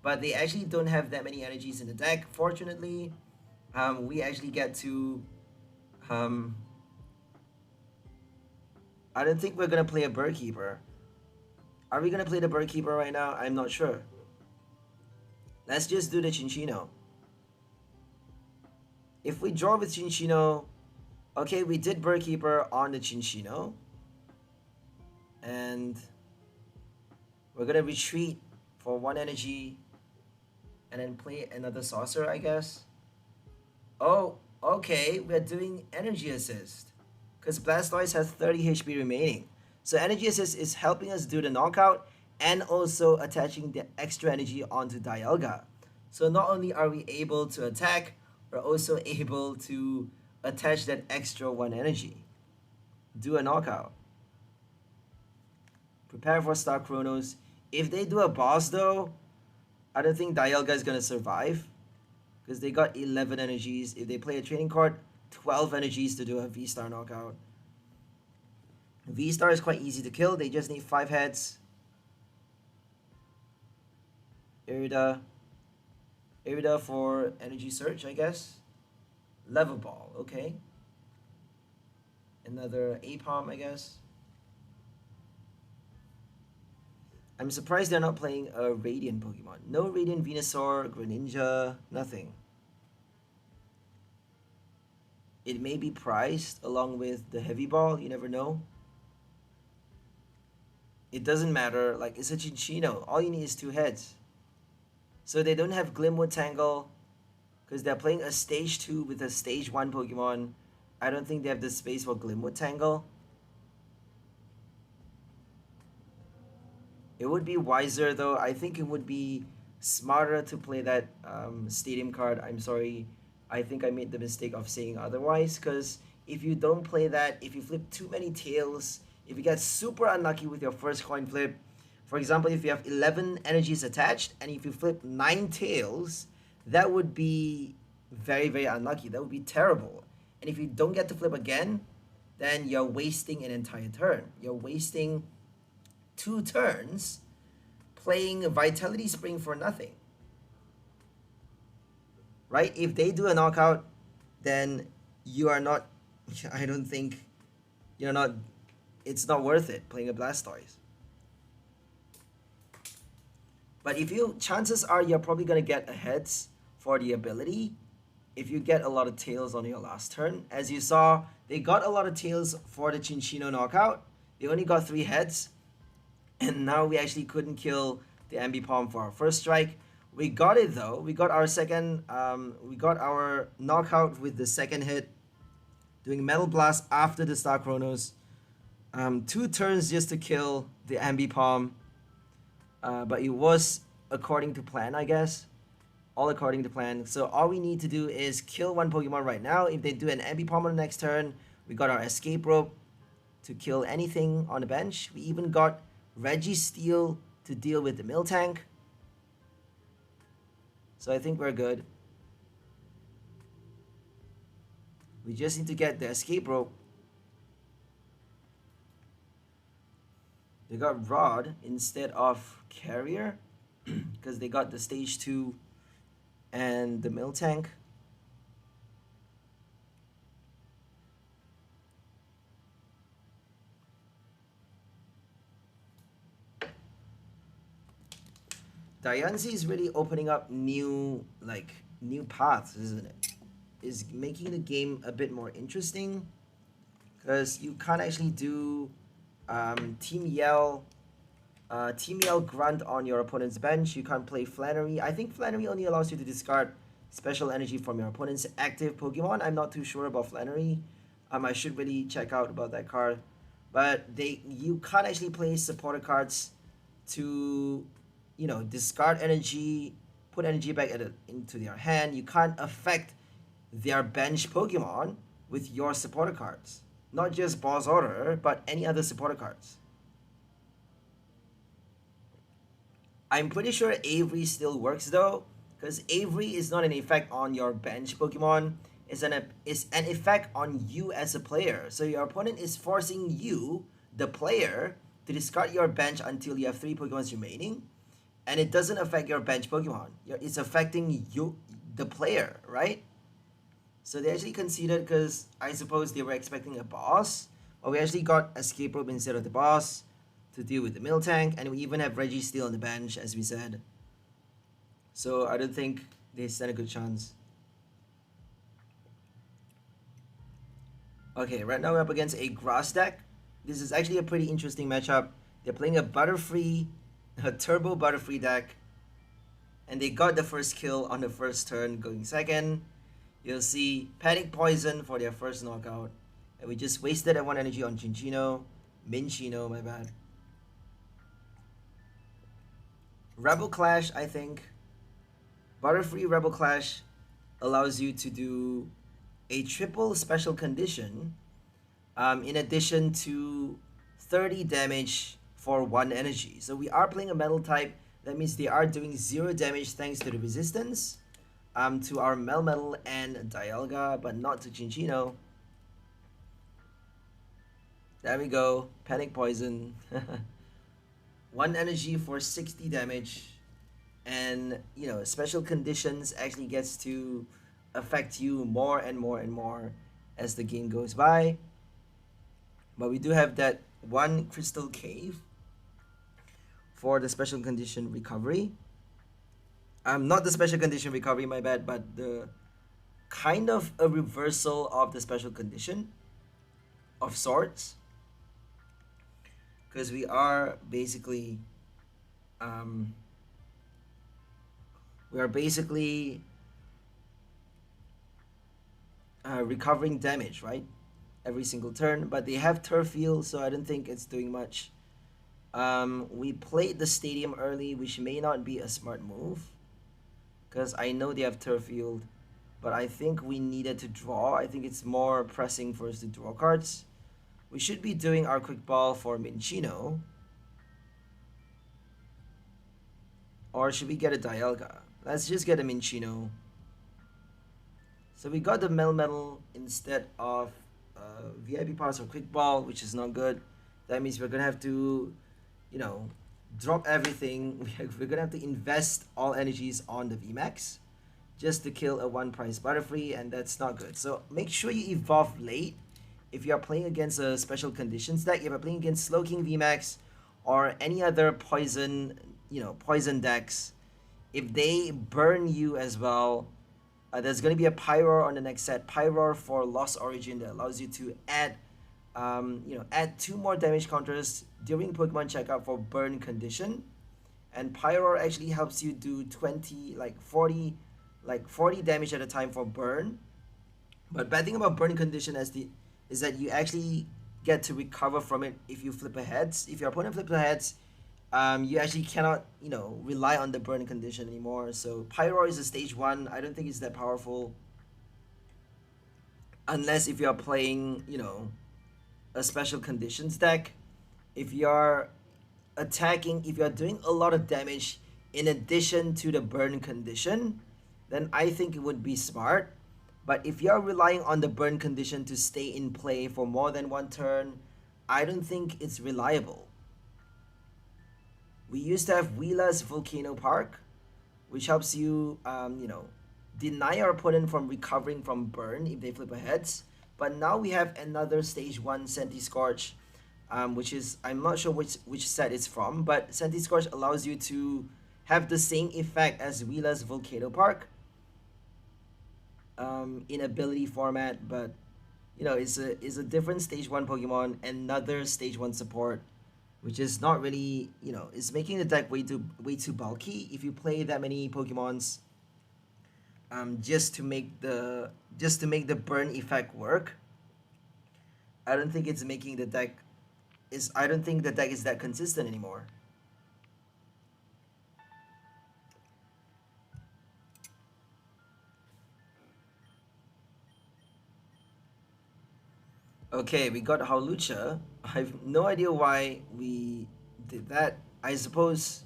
but they actually don't have that many energies in the deck, fortunately, we actually get to... I don't think we're going to play a Bird Keeper. Are we going to play the Bird Keeper right now? I'm not sure. Let's just do the Cinccino. If we draw with Cinccino... Okay, we did Bird Keeper on the Cinccino. And we're gonna retreat for 1 energy and then play another saucer, I guess. Oh, okay, we're doing energy assist because Blastoise has 30 HP remaining. So energy assist is helping us do the knockout and also attaching the extra energy onto Dialga. So not only are we able to attack, we're also able to attach that extra 1 energy. Do a knockout. Prepare for Star Chronos. If they do a boss though, I don't think Dialga is going to survive. Because they got 11 energies. If they play a training card, 12 energies to do a VSTAR knockout. VSTAR is quite easy to kill. They just need 5 heads. Irida. Irida for energy search, I guess. Level ball, okay. Another Apom, I guess. I'm surprised they're not playing a Radiant Pokemon. No Radiant Venusaur, Greninja, nothing. It may be priced along with the Heavy Ball, you never know. It doesn't matter, like it's a Cinccino. All you need is 2 heads. So they don't have Glimwood Tangle because they're playing a Stage 2 with a Stage 1 Pokemon. I don't think they have the space for Glimwood Tangle. It would be wiser though. I think it would be smarter to play that stadium card. I'm sorry. I think I made the mistake of saying otherwise, because if you don't play that, if you flip too many tails, if you get super unlucky with your first coin flip, for example, if you have 11 energies attached and if you flip 9 tails, that would be very, very unlucky. That would be terrible. And if you don't get to flip again, then you're wasting an entire turn. You're wasting 2 turns playing Vitality Spring for nothing. Right? If they do a knockout, then you are not, I don't think, you're not, it's not worth it playing a Blastoise. But if you, chances are you're probably going to get a heads for the ability if you get a lot of tails on your last turn. As you saw, they got a lot of tails for the Cinccino knockout. They only got 3 heads. And now we actually couldn't kill the Ambipom for our first strike. We got it though. We got our second, we got our knockout with the second hit. Doing Metal Blast after the Star Chronos. 2 turns just to kill the Ambipom. But it was according to plan, I guess. All according to plan. So all we need to do is kill 1 Pokemon right now. If they do an Ambipom on the next turn, We got our escape rope to kill anything on the bench. We even got Registeel to deal with the Miltank. So I think we're good. We just need to get the escape rope. They got Rod instead of Carrier because they got the stage 2 and the Miltank. Diancie is really opening up new paths, isn't it? Is making the game a bit more interesting because you can't actually do Team Yell Grunt on your opponent's bench. You can't play Flannery. I think Flannery only allows you to discard special energy from your opponent's active Pokemon. I'm not too sure about Flannery. I should really check out about that card. But you can't actually play supporter cards to, you know, discard energy, put energy back into their hand. You can't affect their bench Pokemon with your supporter cards. Not just Boss Order, but any other supporter cards. I'm pretty sure Avery still works though, because Avery is not an effect on your bench Pokemon. It's an effect on you as a player. So your opponent is forcing you, the player, to discard your bench until you have 3 Pokemons remaining. And it doesn't affect your bench Pokemon. It's affecting you, the player, right? So they actually conceded because I suppose they were expecting a boss. But we actually got Escape Rope instead of the boss to deal with the Miltank. And we even have Registeel on the bench, as we said. So I don't think they stand a good chance. Okay, right now we're up against a grass deck. This is actually a pretty interesting matchup. They're playing a Butterfree, a Turbo Butterfree deck. And they got the first kill on the first turn, going second. You'll see Panic Poison for their first knockout. And we just wasted that 1 energy on Minccino, my bad. Rebel Clash, I think. Butterfree Rebel Clash allows you to do a triple special condition in addition to 30 damage for 1 energy. So we are playing a metal type. That means they are doing 0 damage thanks to the resistance to our Melmetal and Dialga, but not to Cinccino. There we go. Panic Poison. 1 energy for 60 damage. And, you know, special conditions actually gets to affect you more and more and more as the game goes by. But we do have that 1 Crystal Cave for the special condition recovery. Not the special condition recovery, my bad, but the kind of a reversal of the special condition of sorts. Because we are basically recovering damage, right? Every single turn, but they have Turf Field, so I don't think it's doing much. We played the stadium early, which may not be a smart move, because I know they have Turf Field, but I think we needed to draw. I think it's more pressing for us to draw cards. We should be doing our Quick Ball for Minccino. Or should we get a Dialga? Let's just get a Minccino. So we got the Melmetal instead of VIP Powers or Quick Ball, which is not good. That means we're gonna have to, you know, drop everything. We're gonna have to invest all energies on the VMAX just to kill a 1-price Butterfree, and that's not good. So make sure you evolve late if you are playing against a special conditions deck. If you're playing against Slowking VMAX or any other poison, poison decks, if they burn you as well, there's going to be a Pyroar on the next set. Pyroar for Lost Origin that allows you to add, add 2 more damage counters during Pokemon checkout for burn condition. And Pyroar actually helps you do 40 damage at a time for burn. But bad thing about burn condition is that you actually get to recover from it if you flip a heads. If your opponent flips a heads, you actually cannot, rely on the burn condition anymore. So Pyroar is a stage 1. I don't think it's that powerful. Unless if you're playing, you know, a special conditions deck. If you're attacking, if you're doing a lot of damage in addition to the burn condition, then I think it would be smart. But if you're relying on the burn condition to stay in play for more than one turn, I don't think it's reliable. We used to have Wheela's Volcano Park, which helps you, you know, deny our opponent from recovering from burn if they flip a heads. But now we have another stage 1 Senti Scorch, which is, I'm not sure which set it's from, but Senti Scorch allows you to have the same effect as Wheela's Volcano Park in ability format, but you know, it's a different stage 1 Pokemon, another stage 1 support, which is not really, you know, it's making the deck way too bulky if you play that many Pokemons just to make the burn effect work. I don't think it's making the deck I don't think the deck is that consistent anymore. Okay, we got Hawlucha. I have no idea why we did that. I suppose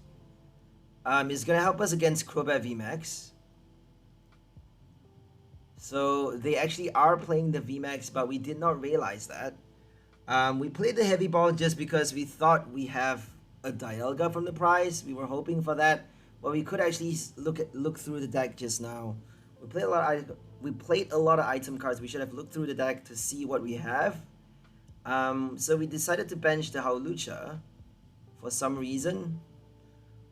it's gonna help us against Crobat VMAX. So they actually are playing the VMAX, but we did not realize that. We played the heavy ball just because we thought we have a Dialga from the prize. We were hoping for that, but we could actually look through the deck just now. We played a lot of item cards. We should have looked through the deck to see what we have. So we decided to bench the Hawlucha for some reason,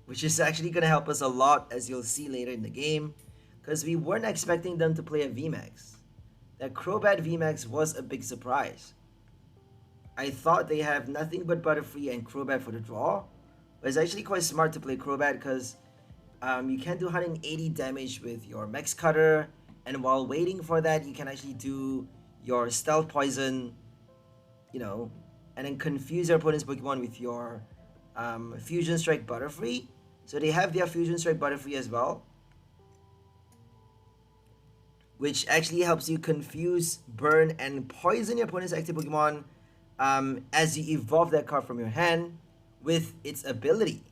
which is actually going to help us a lot, as you'll see later in the game, because we weren't expecting them to play a VMAX. That Crobat VMAX was a big surprise. I thought they have nothing but Butterfree and Crobat for the draw, but it's actually quite smart to play Crobat because you can do 180 damage with your Max Cutter, and while waiting for that, you can actually do your Stealth Poison, you know, and then confuse your opponent's Pokemon with your Fusion Strike Butterfree. So they have their Fusion Strike Butterfree as well, which actually helps you confuse, burn, and poison your opponent's active Pokemon as you evolve that card from your hand with its ability.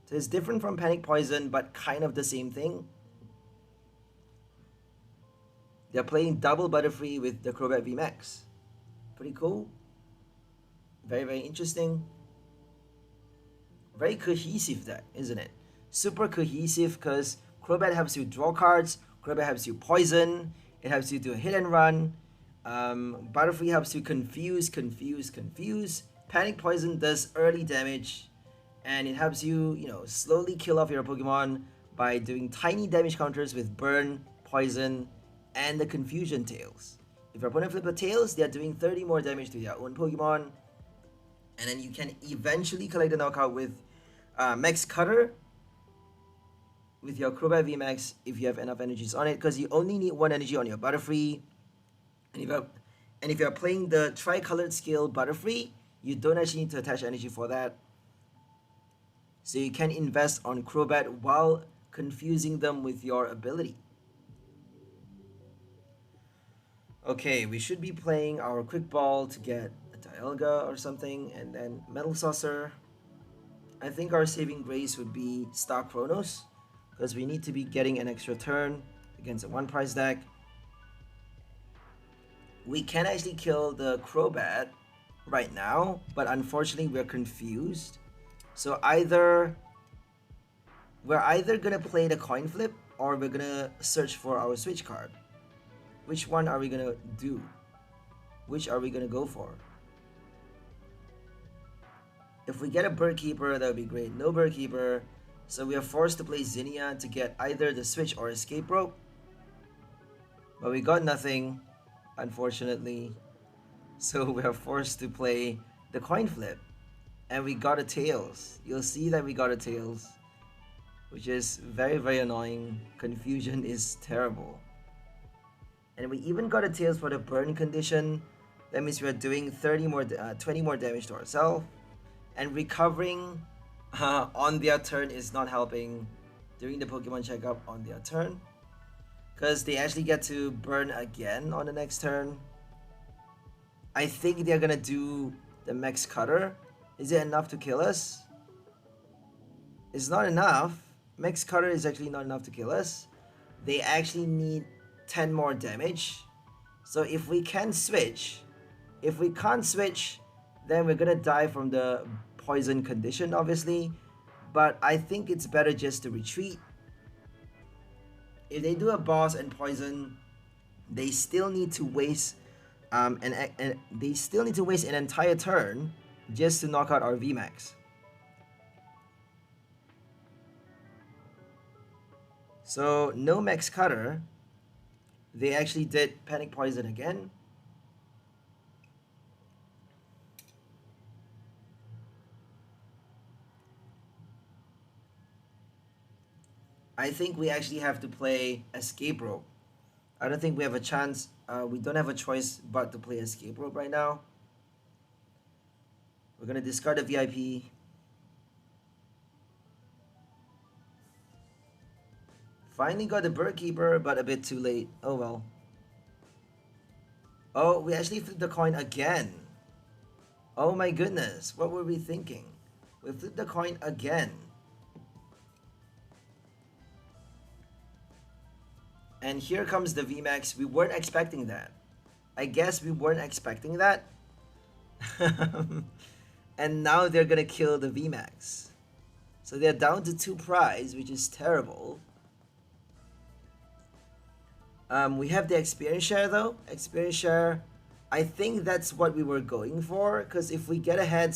So it's different from Panic Poison, but kind of the same thing. They're playing double Butterfree with the Crobat VMAX. Pretty cool. Very, very interesting. Very cohesive deck, isn't it? Super cohesive because Crobat helps you draw cards, Crobat helps you poison, it helps you do a hit and run. Butterfree helps you confuse. Panic Poison does early damage, and it helps you, you know, slowly kill off your Pokemon by doing tiny damage counters with Burn, Poison, and the Confusion Tails. If your opponent flip a Tails, they are doing 30 more damage to their own Pokemon, and then you can eventually collect the knockout with Max Cutter with your Crobat VMAX if you have enough energies on it, because you only need 1 energy on your Butterfree. And if you're playing the Tricolored Scale Butterfree, you don't actually need to attach energy for that. So you can invest on Crobat while confusing them with your ability. Okay, we should be playing our Quick Ball to get a Dialga or something, and then Metal Saucer. I think our saving grace would be Star Chronos, because we need to be getting an extra turn against a 1-price deck. We can actually kill the Crobat right now, but unfortunately we're confused. So we're either gonna play the coin flip or we're gonna search for our switch card. Which one are we gonna do? Which are we gonna go for? If we get a Bird Keeper, that would be great. No Bird Keeper, so we are forced to play Zinnia to get either the switch or escape rope. But we got nothing, unfortunately. So we are forced to play the coin flip. And we got a Tails. You'll see that we got a Tails, which is very, very annoying. Confusion is terrible. And we even got a Tails for the burn condition. That means we are doing 20 more damage to ourselves. And recovering on their turn is not helping during the Pokemon checkup on their turn. because they actually get to burn again on the next turn. I think they're gonna do the Max Cutter. Is it enough to kill us? It's not enough. Max Cutter is actually not enough to kill us. They actually need 10 more damage. So if we can switch, if we can't switch, then we're gonna die from the poison condition, obviously. But I think it's better just to retreat. If they do a boss and poison, they still need to waste an entire turn just to knock out our VMAX. So no Max Cutter. They actually did Panic Poison again. I think we actually have to play Escape Rope. I don't think we have a chance. We don't have a choice but to play Escape Rope right now. We're gonna discard the VIP. Finally got the Bird Keeper, but a bit too late. Oh well. Oh, we actually flipped the coin again. Oh my goodness, what were we thinking? We flipped the coin again. And here comes the VMAX. We weren't expecting that. I guess we weren't expecting that. And now they're gonna kill the VMAX. So they're down to 2 prize, which is terrible. We have the experience share though. Experience share, I think that's what we were going for. Because if we get ahead,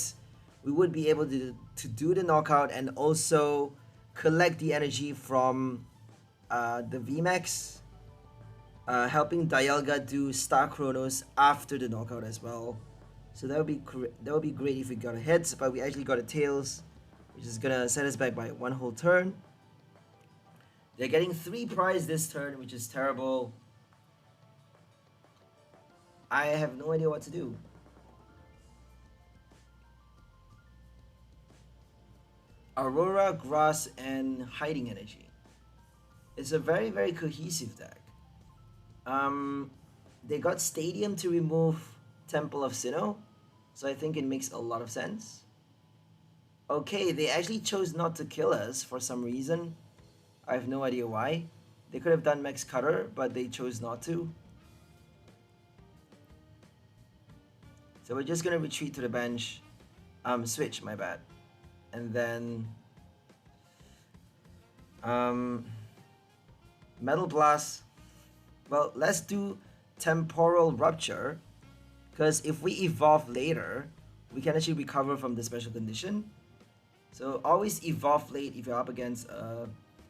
we would be able to do the knockout and also collect the energy from the VMAX. Helping Dialga do Star Chronos after the knockout as well. So that would be great if we got a hit, but we actually got a tails, which is gonna set us back by 1 whole turn. They're getting 3 prize this turn, which is terrible. I have no idea what to do. Aurora, Grass, and Hiding Energy. It's a very, very cohesive deck. They got Stadium to remove Temple of Sinnoh, so I think it makes a lot of sense. Okay, they actually chose not to kill us for some reason. I have no idea why. They could have done Max Cutter, but they chose not to. So we're just gonna retreat to the bench. Switch, my bad. And then Metal Blast. Well, let's do Temporal Rupture, because if we evolve later, we can actually recover from the special condition. So always evolve late if you're up against a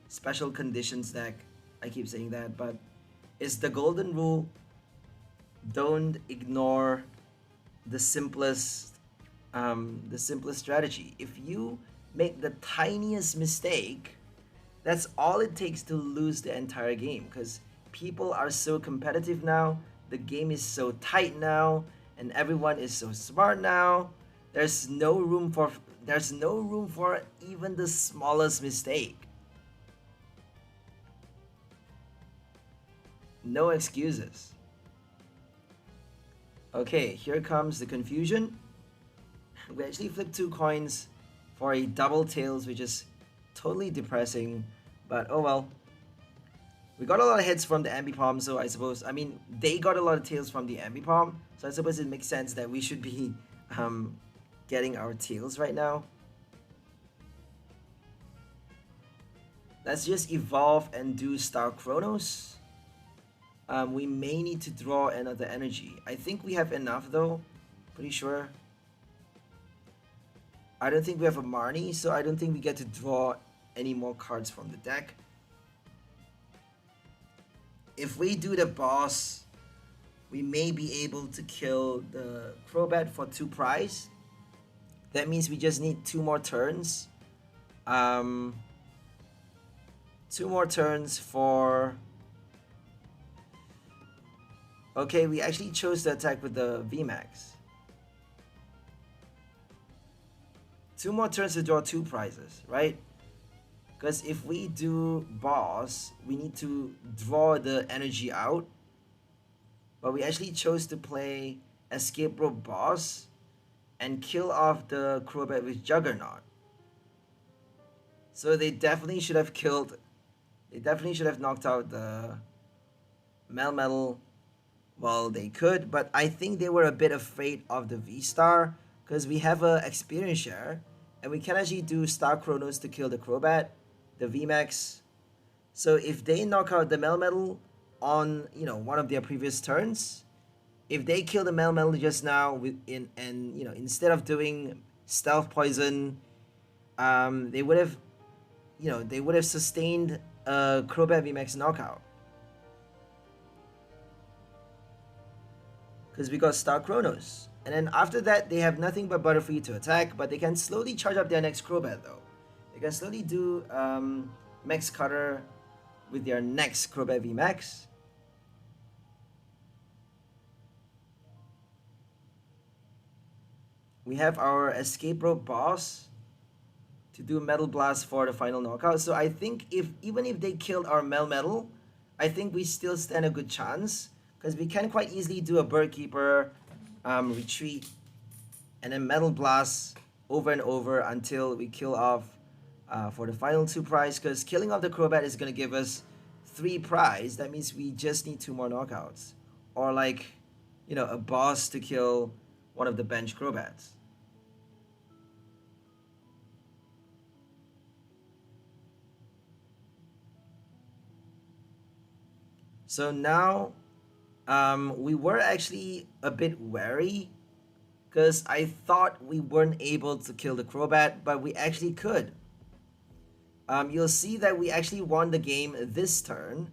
special conditions deck. I keep saying that, but it's the golden rule. Don't ignore the simplest strategy. If you make the tiniest mistake, that's all it takes to lose the entire game, because people are so competitive now, the game is so tight now, and everyone is so smart now. There's no room for even the smallest mistake. No excuses. Okay, here comes the confusion. We actually flipped 2 coins for a double tails, which is totally depressing, but oh well. We got a lot of hits from the Ambipom, so I suppose, I mean, they got a lot of tails from the Ambipom, so I suppose it makes sense that we should be getting our tails right now. Let's just evolve and do Star Chronos. We may need to draw another energy. I think we have enough though, pretty sure. I don't think we have a Marnie, so I don't think we get to draw any more cards from the deck. If we do the boss, we may be able to kill the Crobat for 2 prize. That means we just need 2 more turns. 2 more turns for... Okay, we actually chose to attack with the VMAX. 2 more turns to draw 2 prizes, right? Because if we do boss, we need to draw the energy out. But we actually chose to play Escape Rope Boss and kill off the Crobat with Juggernaut. So they definitely should have killed... They definitely should have knocked out the Melmetal. Well, they could, but I think they were a bit afraid of the V-Star because we have a experience share and we can actually do Star Chronos to kill the Crobat, the VMAX. So if they knock out the Melmetal on, you know, one of their previous turns, if they kill the Melmetal just now and you know, instead of doing Stealth Poison, they would have, you know, they would have sustained a Crobat VMAX knockout. Because we got Star Chronos. And then after that, they have nothing but Butterfree to attack, but they can slowly charge up their next Crobat though. They can slowly do Max Cutter with their next Crobat VMAX. We have our Escape Rope Boss to do Metal Blast for the final knockout. So I think even if they killed our Melmetal, I think we still stand a good chance. Because we can quite easily do a Bird Keeper, retreat, and then Metal Blast over and over until we kill off for the final 2 prize. Because killing off the Crobat is going to give us 3 prize. That means we just need 2 more knockouts. Or like, you know, a boss to kill one of the bench Crobats. So now... we were actually a bit wary because I thought we weren't able to kill the Crobat, but we actually could. You'll see that we actually won the game this turn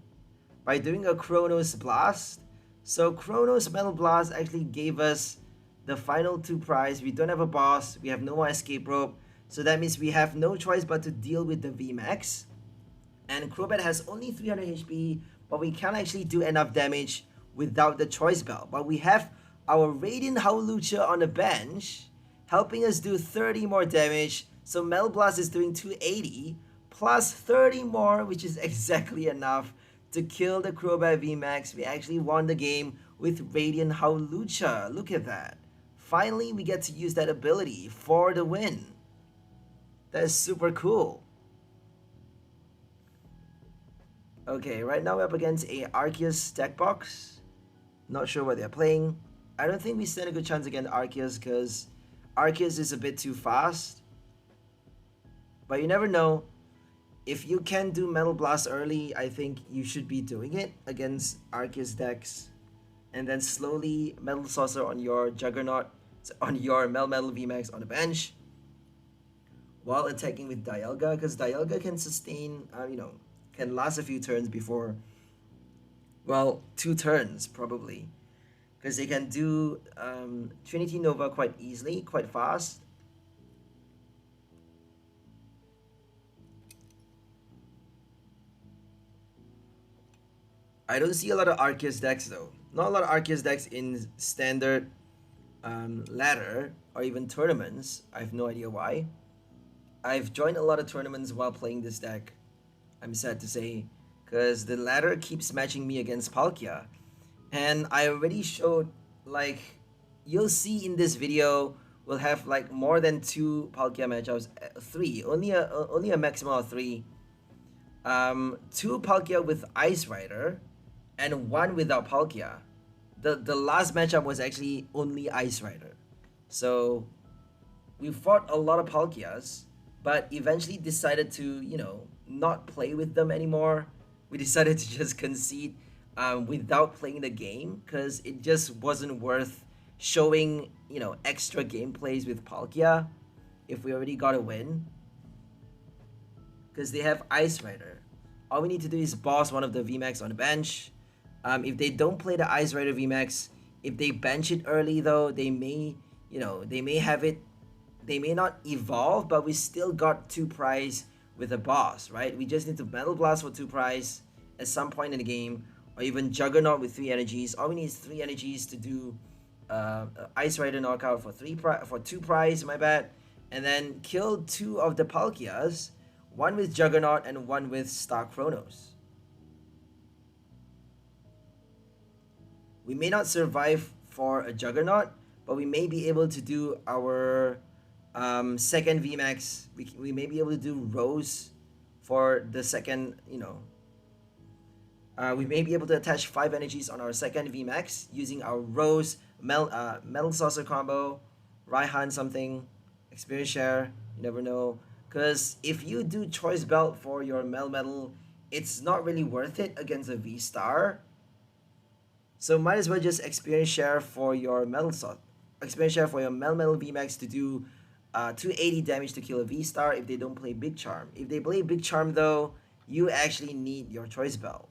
by doing a Chronos Blast. So Chronos Metal Blast actually gave us the final 2 prize. We don't have a boss, we have no more escape rope, so that means we have no choice but to deal with the VMAX. And Crobat has only 300 HP, but we can actually do enough damage without the Choice Belt. But we have our Radiant Hawlucha on the bench, helping us do 30 more damage. So Metal Blast is doing 280, plus 30 more, which is exactly enough to kill the Crobat VMAX. We actually won the game with Radiant Hawlucha. Look at that. Finally, we get to use that ability for the win. That is super cool. Okay, right now we're up against a Arceus deck box. Not sure what they're playing. I don't think we stand a good chance against Arceus because Arceus is a bit too fast. But you never know. If you can do Metal Blast early, I think you should be doing it against Arceus decks. And then slowly Metal Saucer on your Juggernaut, on your Melmetal VMAX on the bench. While attacking with Dialga, because Dialga can sustain, you know, can last a few turns before... Well, 2 turns, probably. Because they can do Trinity Nova quite easily, quite fast. I don't see a lot of Arceus decks, though. Not a lot of Arceus decks in standard ladder or even tournaments. I have no idea why. I've joined a lot of tournaments while playing this deck, I'm sad to say. Because the ladder keeps matching me against Palkia. And I already showed, like, you'll see in this video, we'll have like more than 2 Palkia matchups. 3, only a maximum of 3. 2 Palkia with Ice Rider, and 1 without Palkia. The last matchup was actually only Ice Rider. So, we fought a lot of Palkias, but eventually decided to, you know, not play with them anymore. We decided to just concede without playing the game because it just wasn't worth showing, you know, extra gameplays with Palkia if we already got a win. Because they have Ice Rider. All we need to do is boss one of the VMAX on the bench. If they don't play the Ice Rider VMAX, if they bench it early though, they may, you know, they may have it, they may not evolve, but we still got 2 prize with a boss, right? We just need to Metal Blast for 2 prize at some point in the game, or even Juggernaut with 3 energies. All we need is 3 energies to do Ice Rider knockout for 2 prize, my bad, and then kill 2 of the Palkias one with Juggernaut and one with Star Chronos. We may not survive for a Juggernaut, but we may be able to do our second VMAX. We may be able to do Rose for the second, we may be able to attach 5 energies on our second VMAX using our Rose, Metal Saucer Combo, Raihan something, Experience Share, you never know. Because if you do Choice Belt for your Melmetal, it's not really worth it against a VSTAR. So might as well just Experience Share for your Experience Share for your Melmetal VMAX to do 280 damage to kill a VSTAR if they don't play Big Charm. If they play Big Charm though, you actually need your Choice Belt.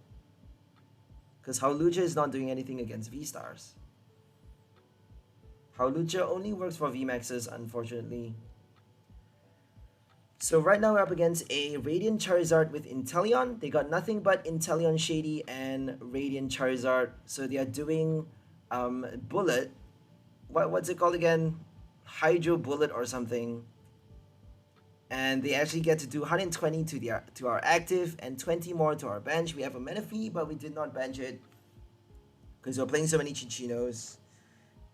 Because Hawlucha is not doing anything against VSTARs. Hawlucha only works for VMAXs, unfortunately. So right now we're up against a Radiant Charizard with Inteleon. They got nothing but Inteleon Shady and Radiant Charizard. So they are doing Bullet. What's it called again? Hydro Bullet or something. And they actually get to do 120 to our active and 20 more to our bench. We have a Menifee, but we did not bench it because we're playing so many Cinccinos.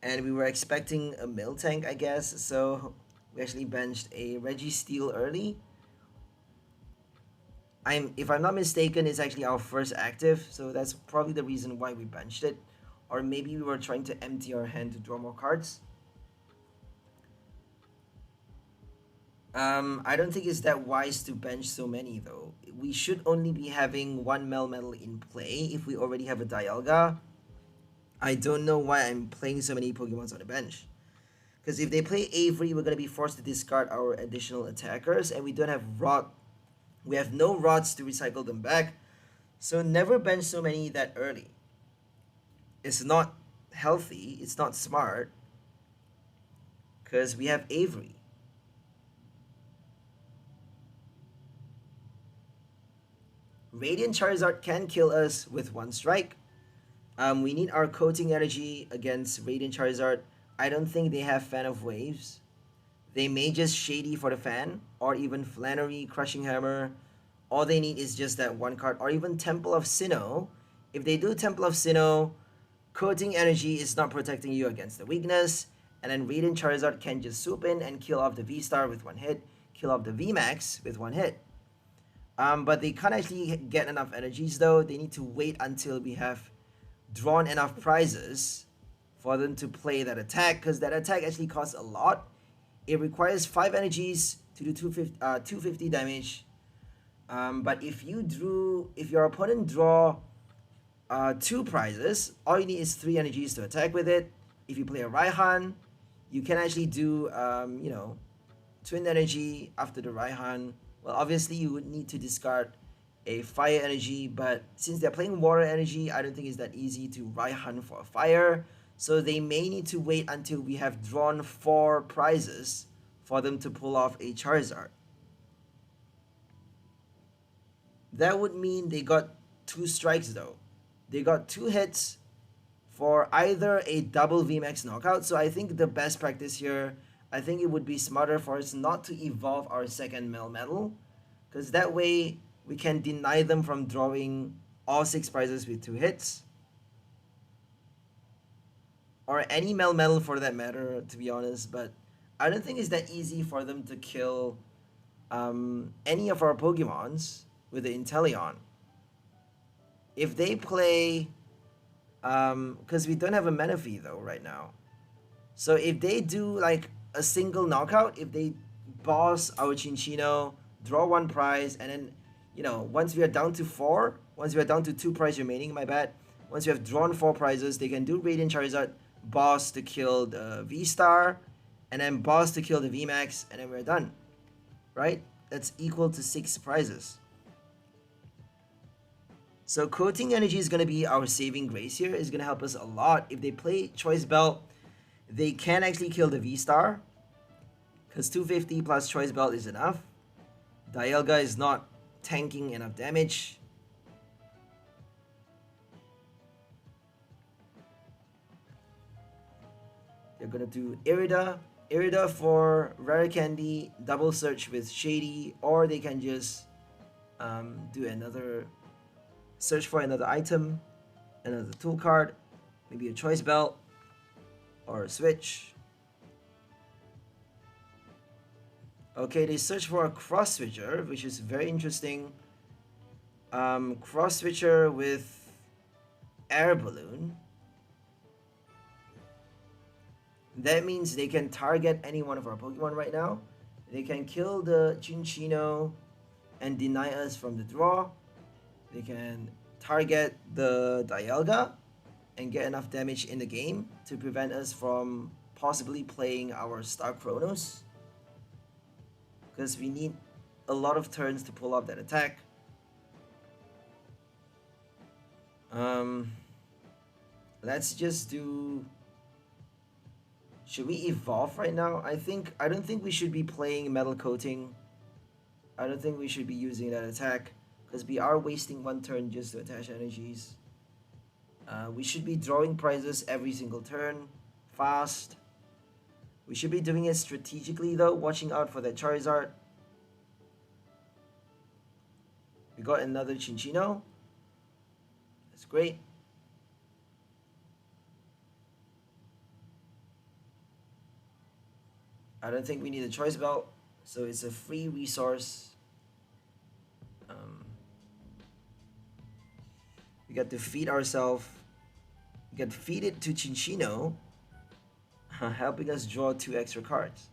And we were expecting a Miltank, I guess. So we actually benched a Registeel early. If I'm not mistaken, it's actually our first active. So that's probably the reason why we benched it. Or maybe we were trying to empty our hand to draw more cards. I don't think it's that wise to bench so many though. We should only be having one Melmetal in play if we already have a Dialga. I don't know why I'm playing so many Pokemons on the bench. Because if they play Avery, we're going to be forced to discard our additional attackers. And we don't have Rod. We have no Rods to recycle them back. So never bench so many that early. It's not healthy. It's not smart. Because we have Avery. Radiant Charizard can kill us with one strike. We need our coating energy against Radiant Charizard. I don't think they have Fan of Waves. They may just Shady for the Fan, or even Flannery, Crushing Hammer. All they need is just that one card, or even Temple of Sinnoh. If they do Temple of Sinnoh, coating energy is not protecting you against the weakness, and then Radiant Charizard can just swoop in and kill off the VSTAR with one hit, kill off the VMAX with one hit. But they can't actually get enough energies though. They need to wait until we have drawn enough prizes for them to play that attack, because that attack actually costs a lot. It requires 5 energies to do 250 damage. But if your opponent draw 2 prizes, all you need is 3 energies to attack with it. If you play a Raihan, you can actually do twin energy after the Raihan. Well, obviously you would need to discard a fire energy, but since they're playing water energy, I don't think it's that easy to Raihan for a fire. So they may need to wait until we have drawn 4 prizes for them to pull off a Charizard. That would mean they got 2 strikes though. They got 2 hits for either a double VMAX knockout. So I think the best practice here, I think it would be smarter for us not to evolve our second Melmetal, because that way we can deny them from drawing all 6 prizes with 2 hits. Or any Melmetal for that matter, to be honest. But I don't think it's that easy for them to kill any of our Pokemons with the Inteleon. If they play... because we don't have a Menifee though right now. So if they do like a single knockout, if they boss our Cinccino, draw 1 prize, and then, once we are down to 4, once we are down to 2 prizes remaining, my bad, once we have drawn 4 prizes, they can do Radiant Charizard, boss to kill the VSTAR, and then boss to kill the VMAX, and then we're done. Right? That's equal to 6 prizes. So coating energy is going to be our saving grace here. It's going to help us a lot. If they play Choice Belt, they can actually kill the VSTAR, because 250 plus Choice Belt is enough. Dialga is not tanking enough damage. They're gonna do Irida for Rare Candy, double search with Shady, or they can just Do another search for another item, another tool card, maybe a choice belt or a switch. Okay, they search for a cross switcher, which is very interesting. Cross switcher with air balloon. That means they can target any one of our Pokemon right now. They can kill the Cinccino and deny us from the draw. They can target the Dialga and get enough damage in the game to prevent us from possibly playing our Star Chronos, because we need a lot of turns to pull off that attack. Let's just do... Should we evolve right now? I don't think we should be playing Metal Coating. I don't think we should be using that attack, because we are wasting one turn just to attach energies. We should be drawing prizes every single turn, fast. We should be doing it strategically though, watching out for that Charizard. We got another Cinccino. That's great. I don't think we need a choice belt, so it's a free resource. We got to feed ourselves. We got to feed it to Cinccino, helping us draw 2 extra cards.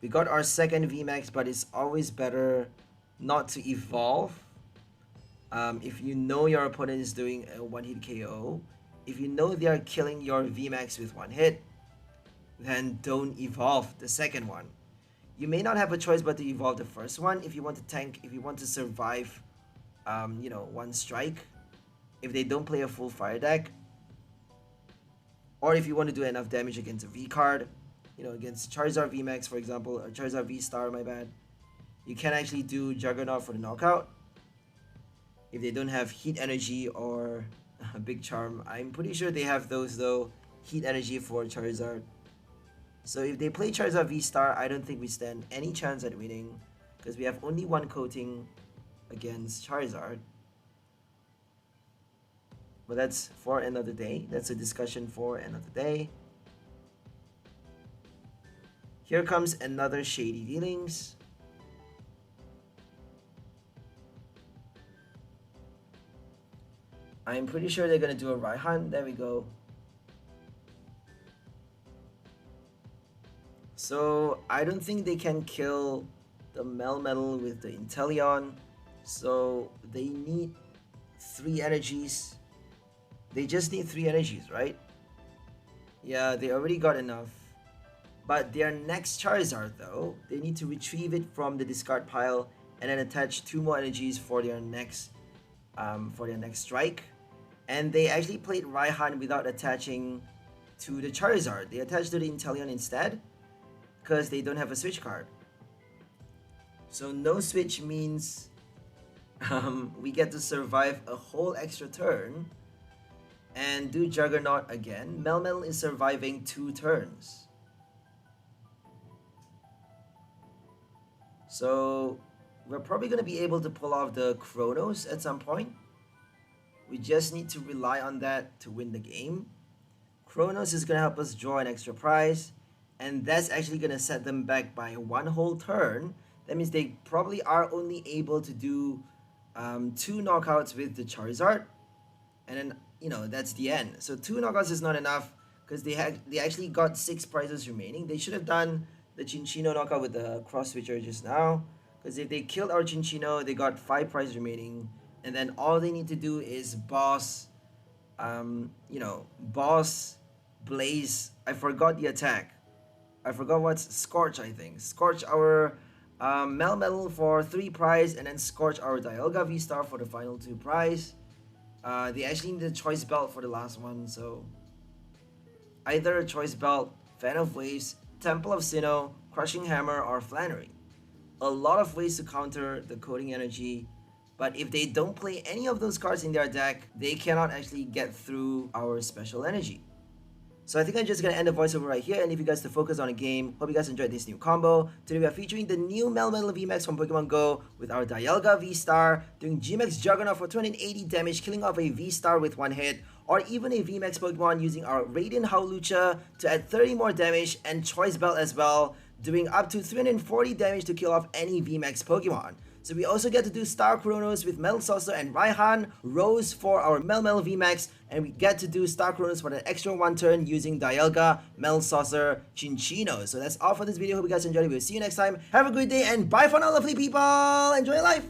We got our second VMAX, but it's always better not to evolve. If you know your opponent is doing a one-hit KO, if you know they are killing your VMAX with one hit, then don't evolve the second one. You may not have a choice but to evolve the first one if you want to tank, if you want to survive, one strike, if they don't play a full fire deck, or if you want to do enough damage against a V card, against Charizard VMAX, for example, or Charizard VSTAR, my bad. You can actually do Juggernaut for the knockout. If they don't have Heat Energy or a Big Charm, I'm pretty sure they have those though, Heat Energy for Charizard. So if they play Charizard VSTAR, I don't think we stand any chance at winning, because we have only one coating against Charizard. But that's for another day. That's a discussion for another day. Here comes another Shady Dealings. I'm pretty sure they're gonna do a Raihan. There we go. So I don't think they can kill the Melmetal with the Inteleon. So they need 3 energies. They just need 3 energies, right? Yeah, they already got enough. But their next Charizard though, they need to retrieve it from the discard pile and then attach 2 more energies for their next strike. And they actually played Raihan without attaching to the Charizard. They attached to the Inteleon instead, because they don't have a switch card. So no switch means we get to survive a whole extra turn and do Juggernaut again. Melmetal is surviving 2 turns. So we're probably going to be able to pull off the Chronos at some point. We just need to rely on that to win the game. Chronos is going to help us draw an extra prize, and that's actually going to set them back by 1 whole turn. That means they probably are only able to do 2 knockouts with the Charizard, and then that's the end. So 2 knockouts is not enough, because they actually got 6 prizes remaining. They should have done the Cinccino knockout with the cross switcher just now, because if they killed our Cinccino, they got 5 prizes remaining, and then all they need to do is boss Blaze. I forgot the attack. I forgot what's Scorch, I think. Scorch our Melmetal for 3 prize, and then Scorch our Dialga VSTAR for the final 2 prize. They actually need a choice belt for the last one, so either a choice belt, Fan of Waves, Temple of Sinnoh, Crushing Hammer, or Flannery. A lot of ways to counter the coating energy, but if they don't play any of those cards in their deck, they cannot actually get through our special energy. So I think I'm just going to end the voiceover right here and leave you guys to focus on the game. Hope you guys enjoyed this new combo. Today we are featuring the new Melmetal VMAX from Pokemon Go with our Dialga VSTAR doing G-Max Juggernaut for 280 damage, killing off a VSTAR with one hit, or even a VMAX Pokemon using our Radiant Hawlucha to add 30 more damage, and Choice Belt as well, doing up to 340 damage to kill off any VMAX Pokemon. So we also get to do Star Chronos with Metal Saucers and Raihan, Rose for our Melmetal VMAX, and we get to do Star Chronos for the extra one turn using Dialga, Metal Saucers, Cinccino. So that's all for this video. Hope you guys enjoyed it. We'll see you next time. Have a great day and bye for now, lovely people. Enjoy your life.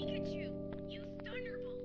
Pikachu! Use Thunderbolt!